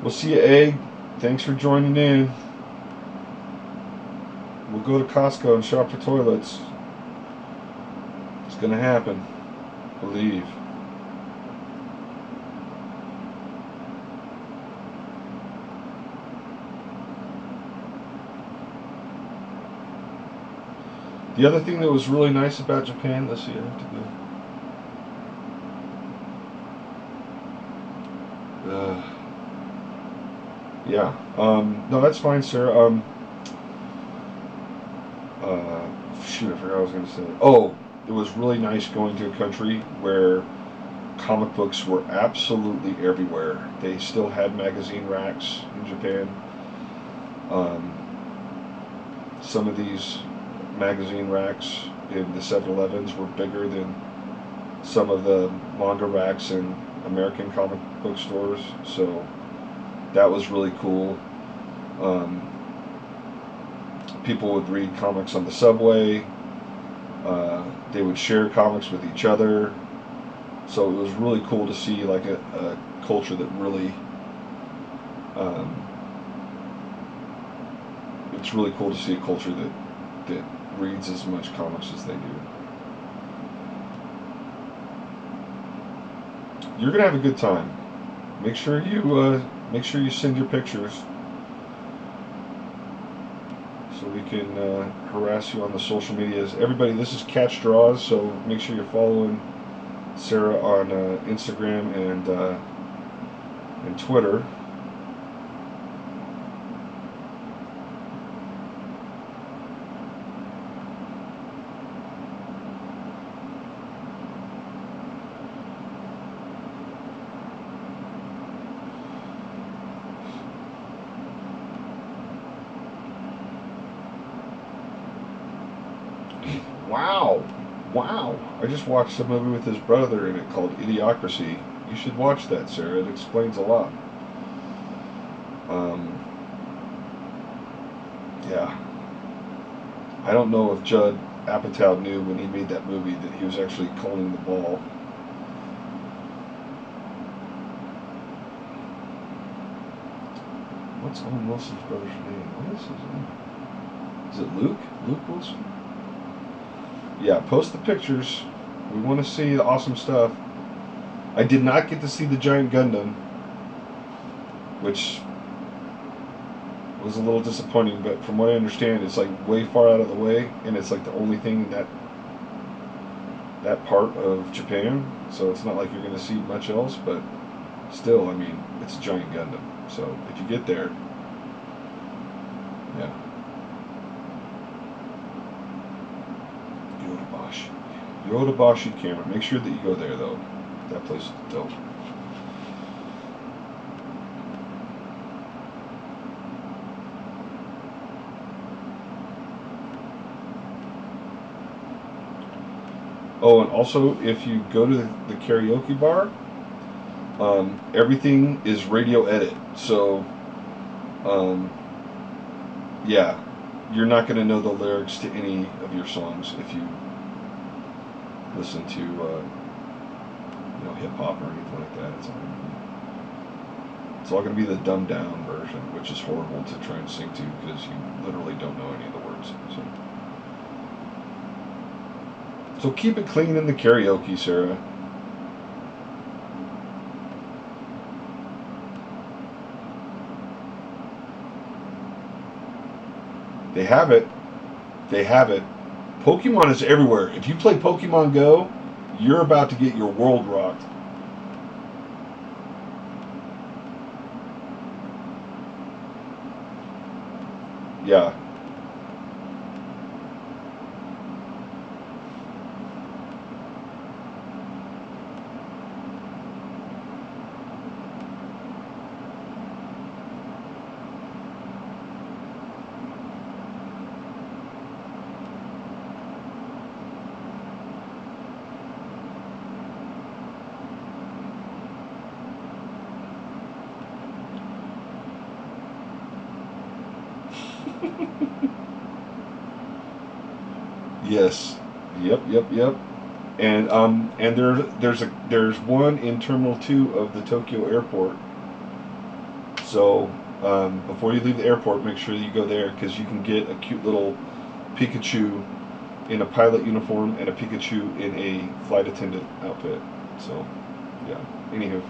We'll see you, Egg. Thanks for joining in. We'll go to Costco and shop for toilets. It's gonna happen. Believe. The other thing that was really nice about Japan, let's see, I have to go. Yeah. No, that's fine, Sarah. Shoot, I forgot what I was going to say. Oh, it was really nice going to a country where comic books were absolutely everywhere. They still had magazine racks in Japan. Some of these magazine racks in the 7-Elevens were bigger than some of the manga racks in American comic book stores. So that was really cool. People would read comics on the subway. They would share comics with each other. So it was really cool to see like a culture that really, it's really cool to see a culture that reads as much comics as they do. You're gonna have a good time. Make sure you send your pictures so we can harass you on the social medias. Everybody, this is Catch Draws, so make sure you're following Sarah on Instagram and Twitter. Wow. Wow. I just watched a movie with his brother in it called Idiocracy. You should watch that, Sarah. It explains a lot. Um, yeah. I don't know if Judd Apatow knew when he made that movie that he was actually calling the ball. What's Owen Wilson's brother's name? What is his name? Is it Luke? Luke Wilson? Yeah, post the pictures. We want to see the awesome stuff. I did not get to see the Giant Gundam, which was a little disappointing, but from what I understand, it's like way far out of the way, and it's like the only thing in that part of Japan, so it's not like you're going to see much else, but still, I mean, it's a Giant Gundam, so if you get there, yeah. Yodobashi camera. Make sure that you go there, though. That place is dope. Oh, and also, if you go to the karaoke bar, everything is radio edit. So, yeah, you're not going to know the lyrics to any of your songs if you listen to, hip hop or anything like that. It's all going to be the dumbed down version, which is horrible to try and sing to because you literally don't know any of the words. So keep it clean in the karaoke, Sarah. They have it. They have it. Pokemon is everywhere. If you play Pokemon Go, you're about to get your world rocked. Yeah. Yes. Yep. And there's one in Terminal 2 of the Tokyo Airport. So before you leave the airport, make sure that you go there because you can get a cute little Pikachu in a pilot uniform and a Pikachu in a flight attendant outfit. So, yeah. Anywho.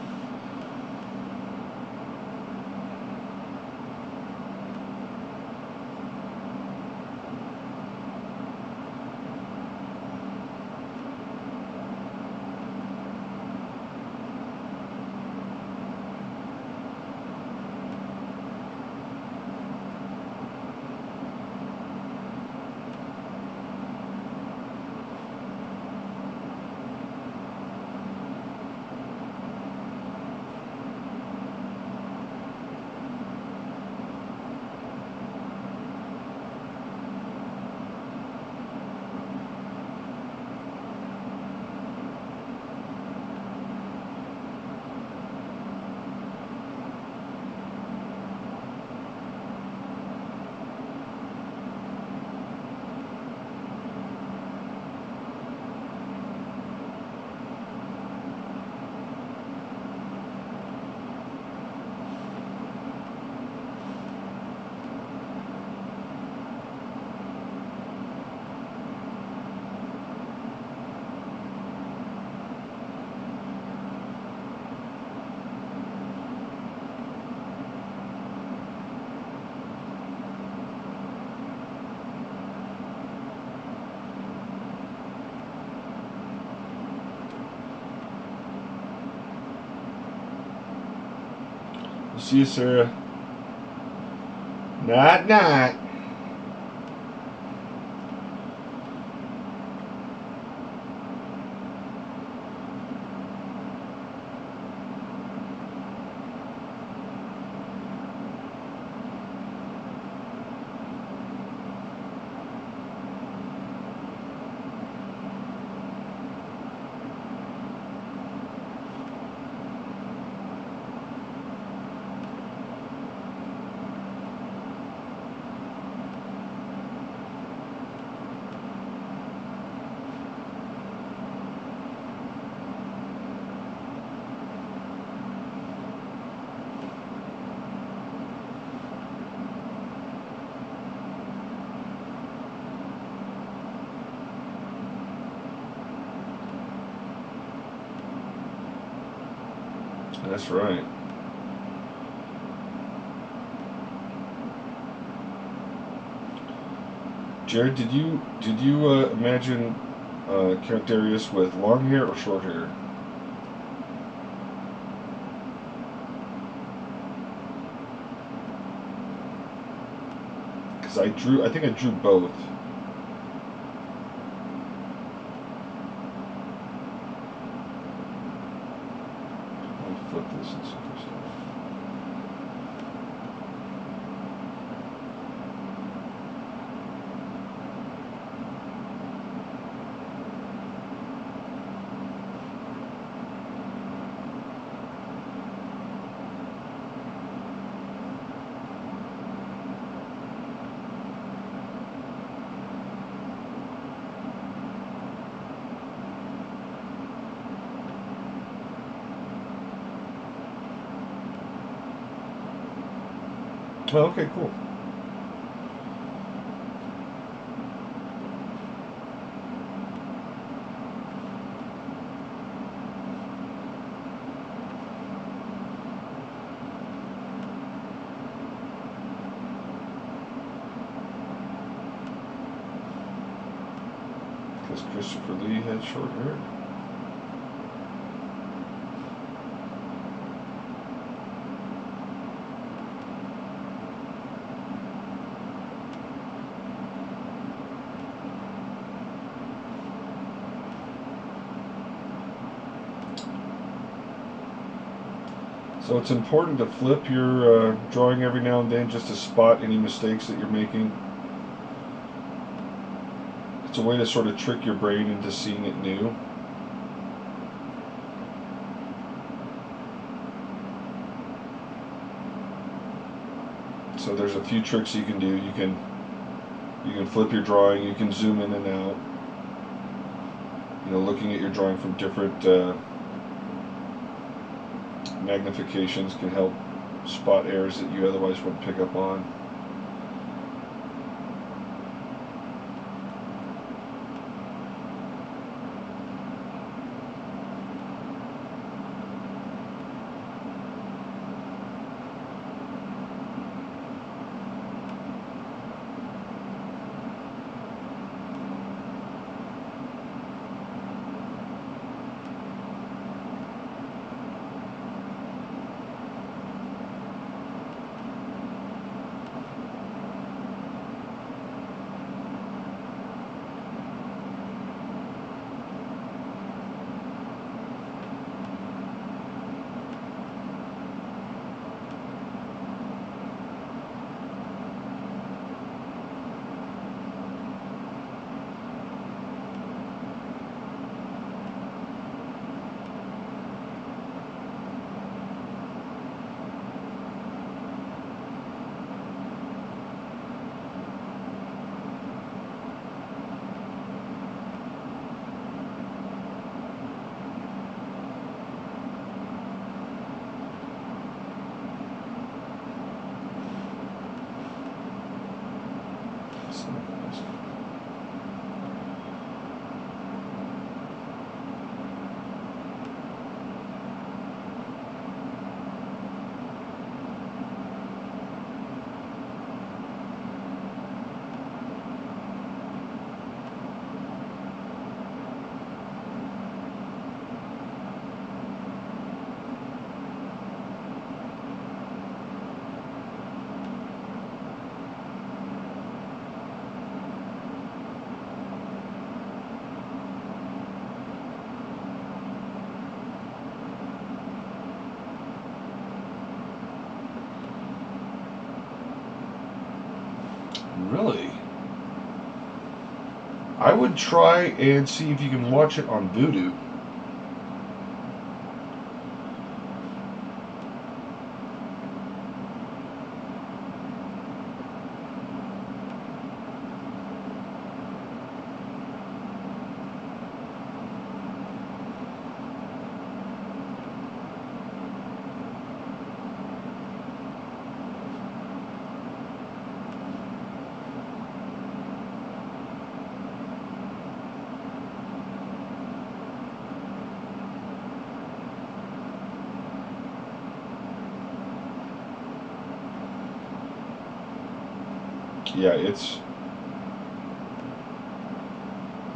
See you, Sarah. Night. That's right. Jared, did you imagine Count Darius with long hair or short hair? Because I think I drew both. Let me flip this and see if there's stuff. Oh, okay, cool. Because Christopher Lee had short hair. So it's important to flip your drawing every now and then just to spot any mistakes that you're making. It's a way to sort of trick your brain into seeing it new. So there's a few tricks you can do. You can flip your drawing, you can zoom in and out. You know, looking at your drawing from different magnifications can help spot errors that you otherwise wouldn't pick up on. Really? I would try and see if you can watch it on Vudu. Yeah,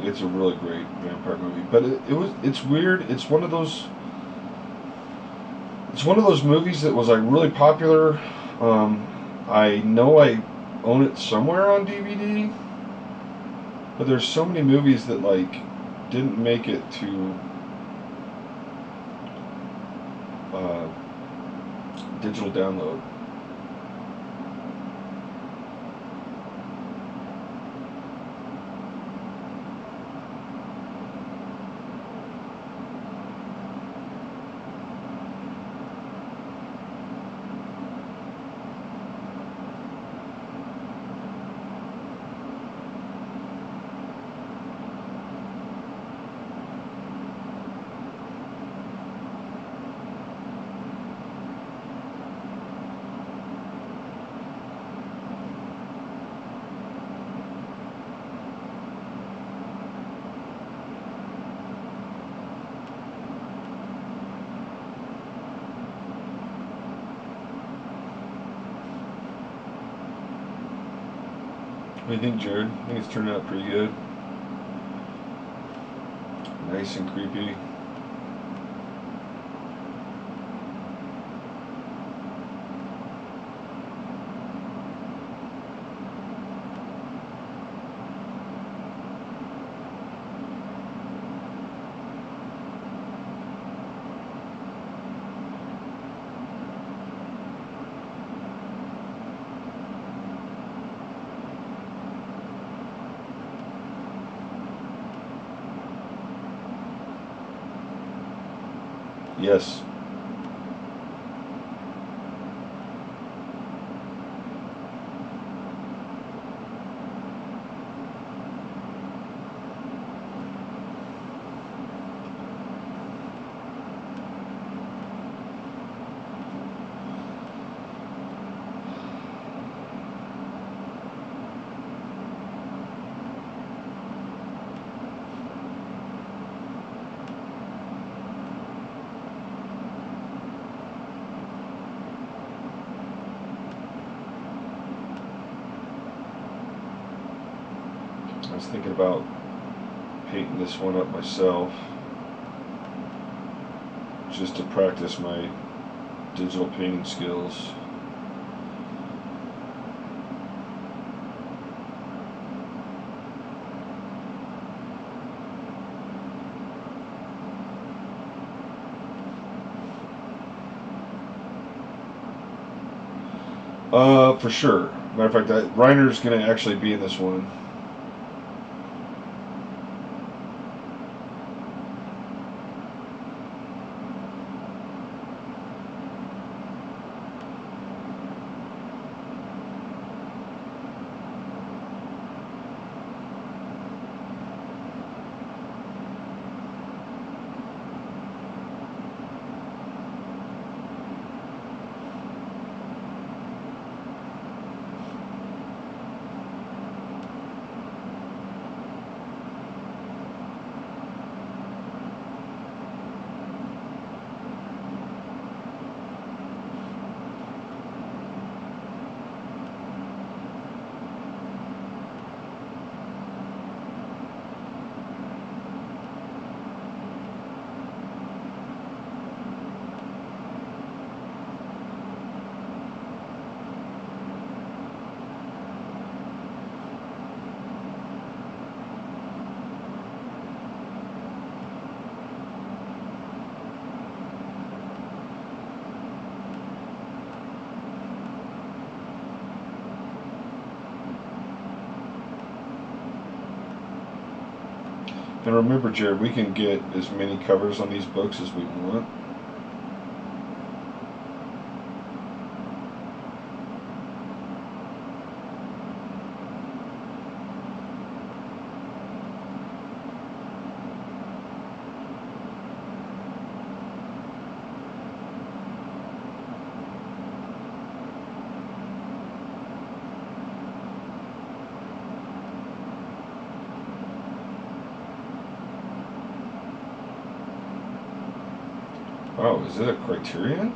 it's a really great vampire movie. But it's weird. It's one of those movies that was like really popular. I know I own it somewhere on DVD, but there's so many movies that like didn't make it to uh, digital download. What do you think, Jared? I think it's turned out pretty good. Nice and creepy. Yes. I was thinking about painting this one up myself just to practice my digital painting skills. For sure. Matter of fact, Reiner's going to actually be in this one. And remember, Jared, we can get as many covers on these books as we want. Oh, is it a Criterion?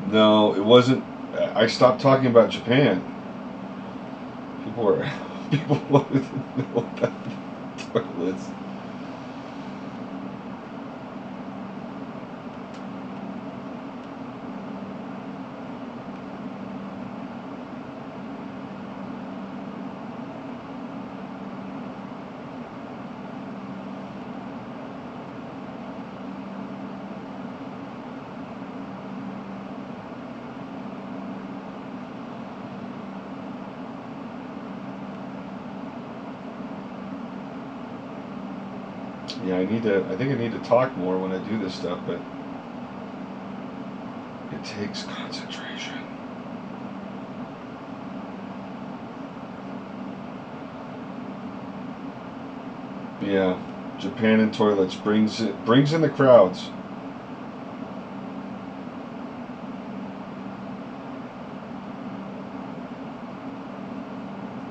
No, it wasn't. I stopped talking about Japan. People wanted to know about toilets. Yeah, I think I need to talk more when I do this stuff, but it takes concentration. Yeah, Japan and toilets brings in the crowds.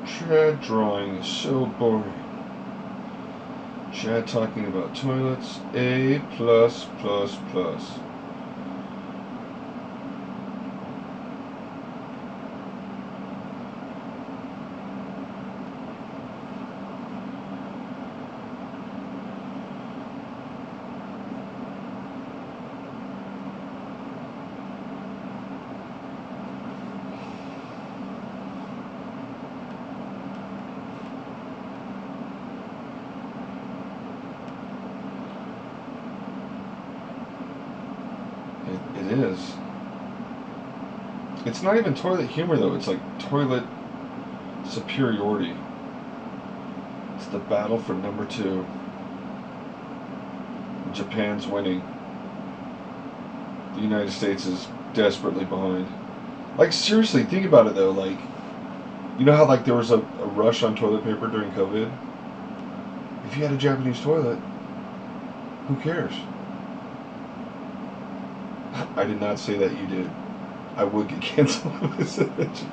Chad drawing is so boring. Chad talking about toilets. A plus plus plus. It is. It's not even toilet humor though. It's like toilet superiority. It's the battle for number 2. Japan's winning. The United States is desperately behind. Like seriously, think about it though. Like, you know how like there was a rush on toilet paper during COVID? If you had a Japanese toilet, who cares? I did not say that you did. I would get canceled if I said that.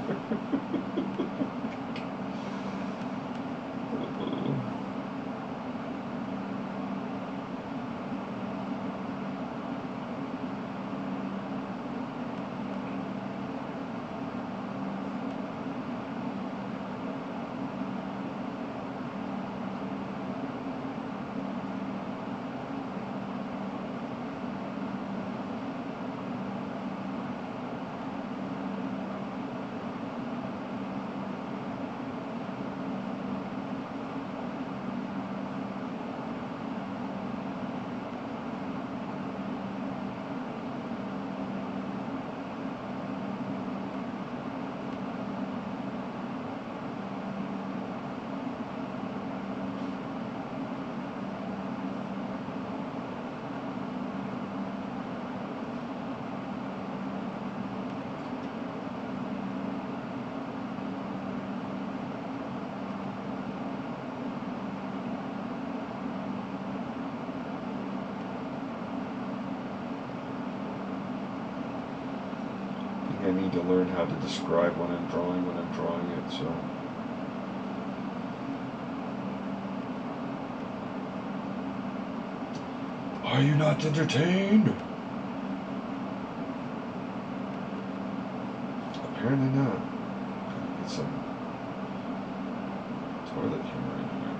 I need to learn how to describe when I'm drawing it, so. Are you not entertained? Apparently not. Get some toilet humor in here.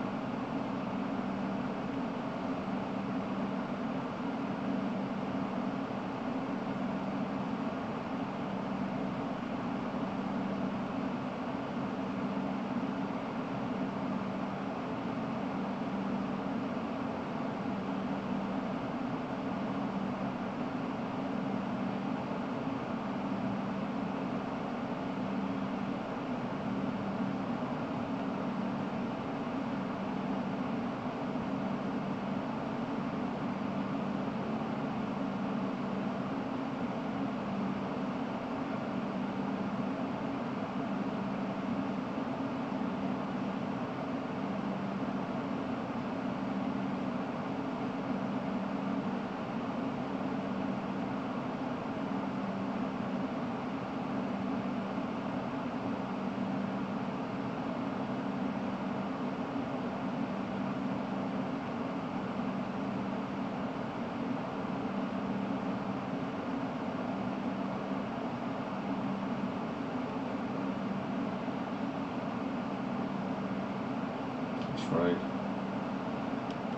right?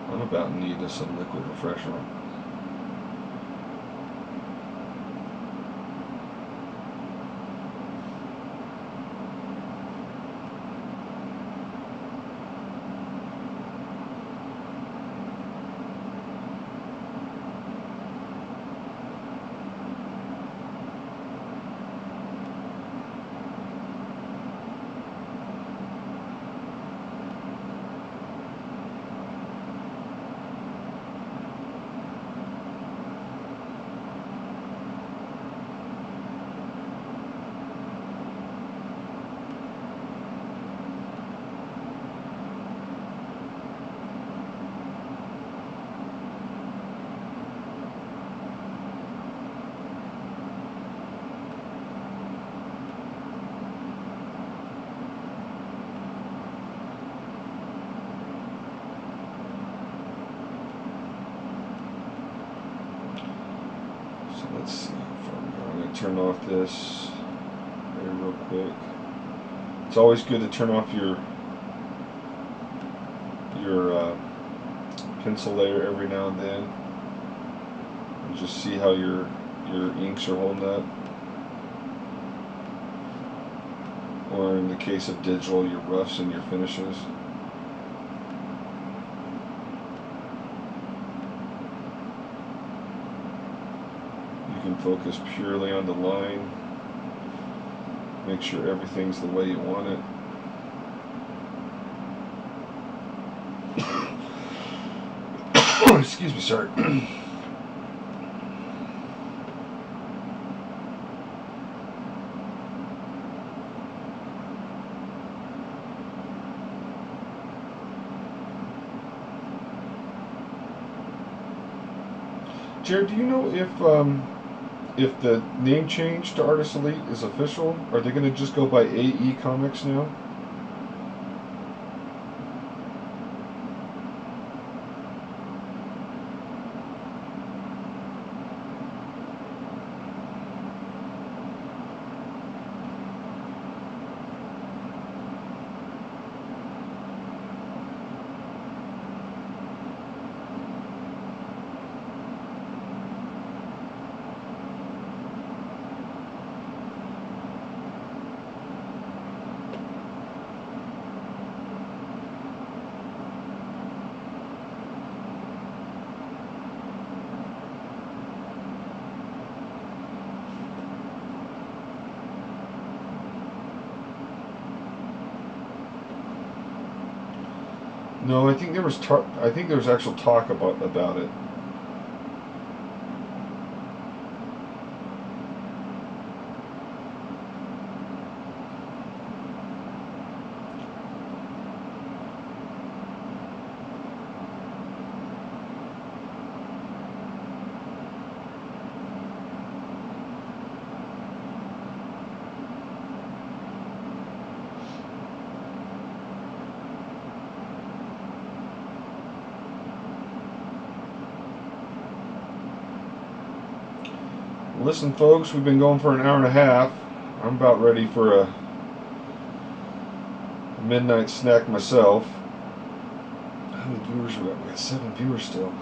I'm about in need of some liquid refresher. Let's see how far we go. I'm going to turn off this here real quick. It's always good to turn off your pencil layer every now and then, and just see how your inks are holding up. Or in the case of digital, your roughs and your finishes. You can focus purely on the line. Make sure everything's the way you want it. Excuse me, sorry. Jared, do you know if the name change to Artist Elite is official? Are they going to just go by AE Comics now? No, I think there was actual talk about it. Listen, folks, we've been going for an hour and a half. I'm about ready for a midnight snack myself. How many viewers we got? We got 7 viewers still.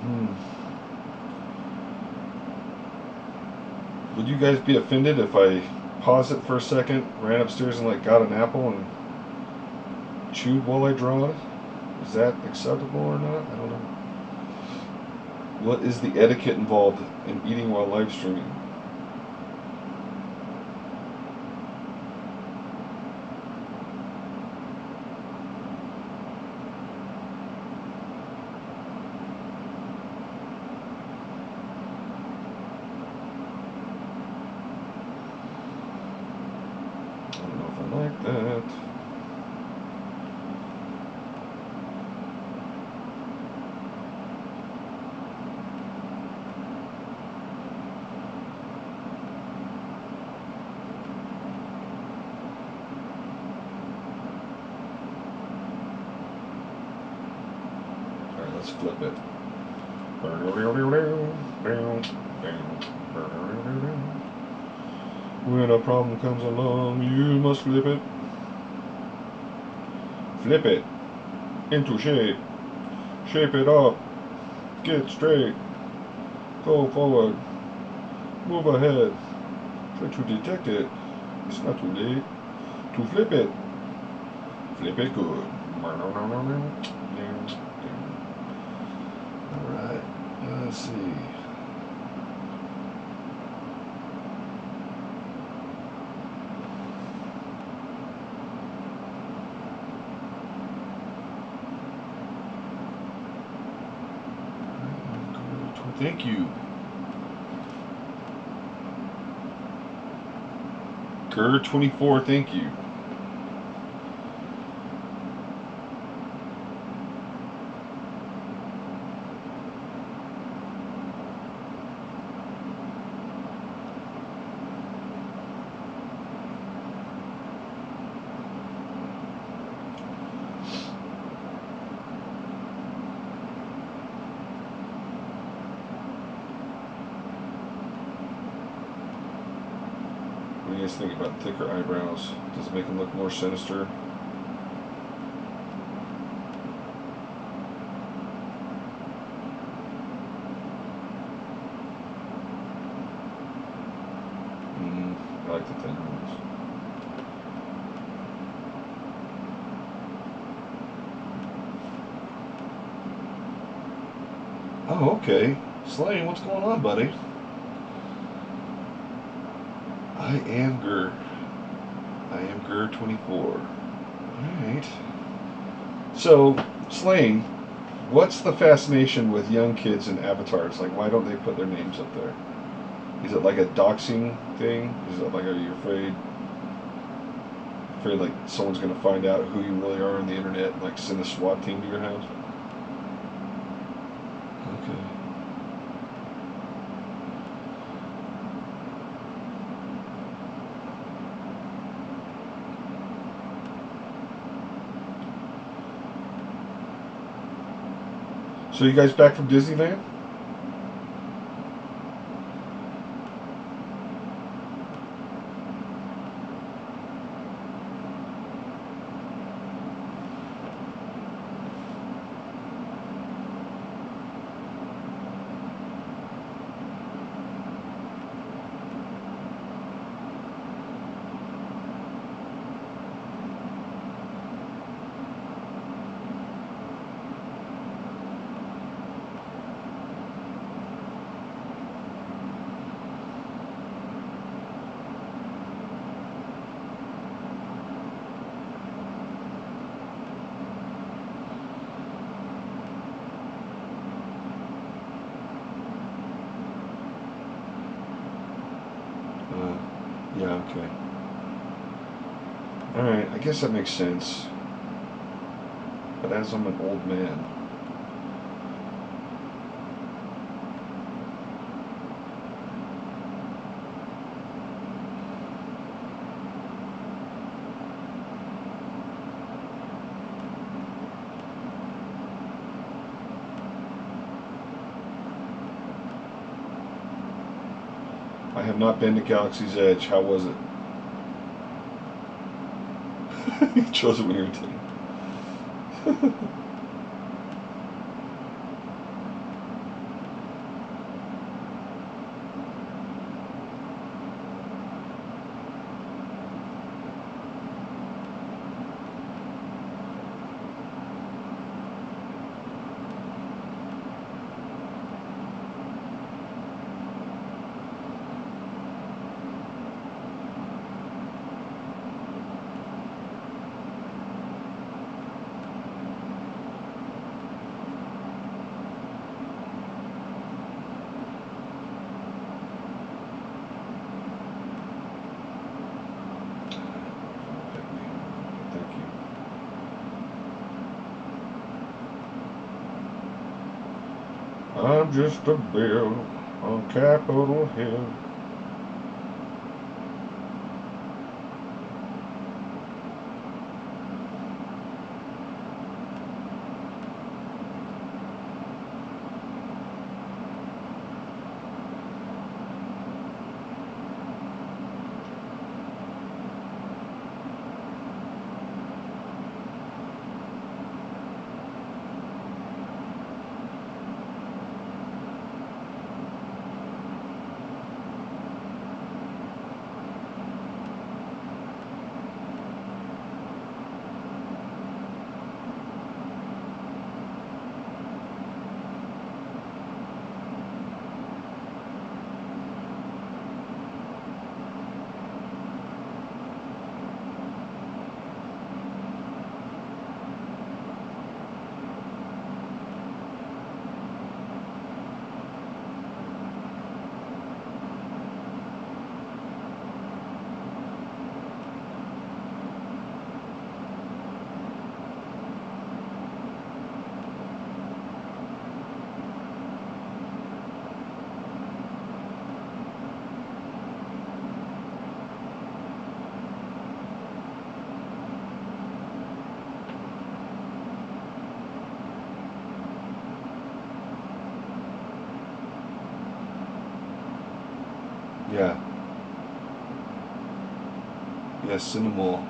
Would you guys be offended if I paused it for a second, ran upstairs and got an apple and chewed while I draw it? Is that acceptable or not? I don't know. What is the etiquette involved in eating while live streaming? Like that. Alright, let's flip it. When a problem comes along, you must flip it. Flip it. into shape. Shape it up. Get straight. Go forward. Move ahead. Try to detect it. It's not too late. To flip it. Flip it good. Alright. Let's see. Thank you. Gur24, thank you. What do you guys think about thicker eyebrows? Does it make them look more sinister? I like the thinner ones. Oh, okay. Slane, what's going on, buddy? I am Gur. I am Gur24. Alright. So, Slane, what's the fascination with young kids and avatars? Like, why don't they put their names up there? Is it like a doxing thing? Is it like, are you afraid like someone's going to find out who you really are on the internet and like send a SWAT team to your house? Okay. So you guys back from Disneyland? Yeah, okay. Alright, I guess that makes sense. But as I'm an old man, I have not been to Galaxy's Edge. How was it? You chose it when you were 10. I'm just a bill on Capitol Hill. Yeah. Yeah, send them all.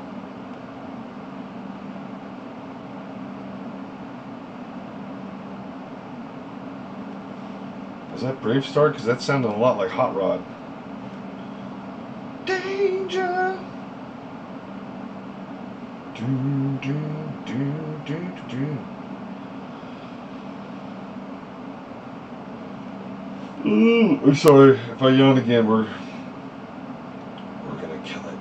Is that Brave Star? Because that sounded a lot like Hot Rod. Danger. Do, do, do, do, do. Ooh, I'm sorry if I yawn again. We're gonna kill it.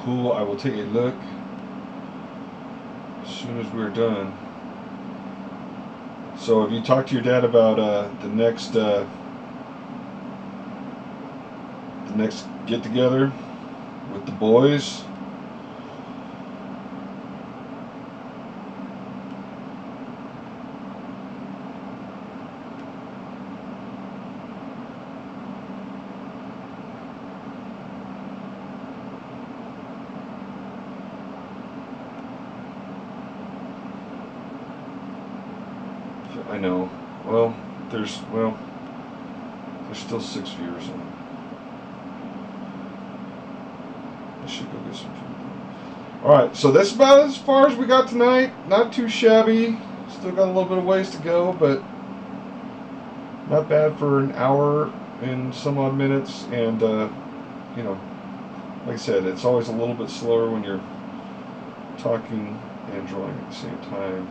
Cool. I will take a look as soon as we're done. So, have you talked to your dad about the next get together with the boys? I know. Well, there's still 6 viewers on. I should go get some food. Alright, so that's about as far as we got tonight. Not too shabby. Still got a little bit of ways to go, but not bad for an hour and some odd minutes. And, you know, like I said, it's always a little bit slower when you're talking and drawing at the same time.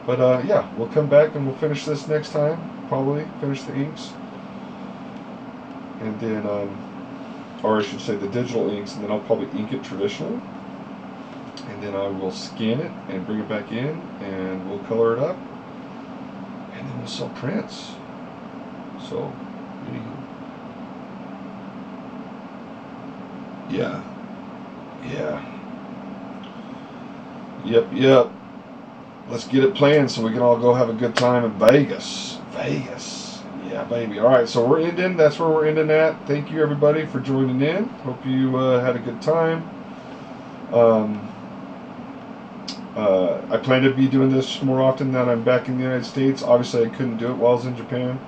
But yeah, we'll come back and we'll finish this next time. Probably finish the inks, and then, or I should say, the digital inks, and then I'll probably ink it traditionally, and then I will scan it and bring it back in, and we'll color it up, and then we'll sell prints. So, yeah. Yep. Let's get it planned so we can all go have a good time in Vegas. Yeah, baby. All right, so we're ending. That's where we're ending at. Thank you, everybody, for joining in. Hope you had a good time. I plan to be doing this more often now that I'm back in the United States. Obviously, I couldn't do it while I was in Japan.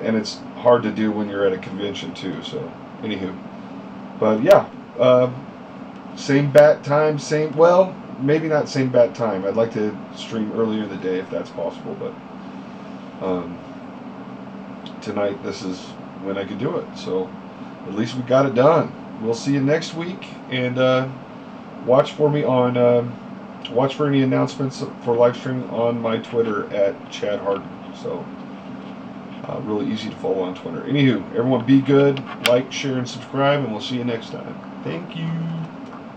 And it's hard to do when you're at a convention, too. So, anywho. But, yeah. Same bat time, well, maybe not same bat time. I'd like to stream earlier in the day if that's possible, but tonight this is when I could do it. So at least we got it done. We'll see you next week, and watch for me on watch for any announcements for live streaming on my Twitter at Chad Harden. So really easy to follow on Twitter. Anywho, everyone be good, like, share, and subscribe, and we'll see you next time. Thank you.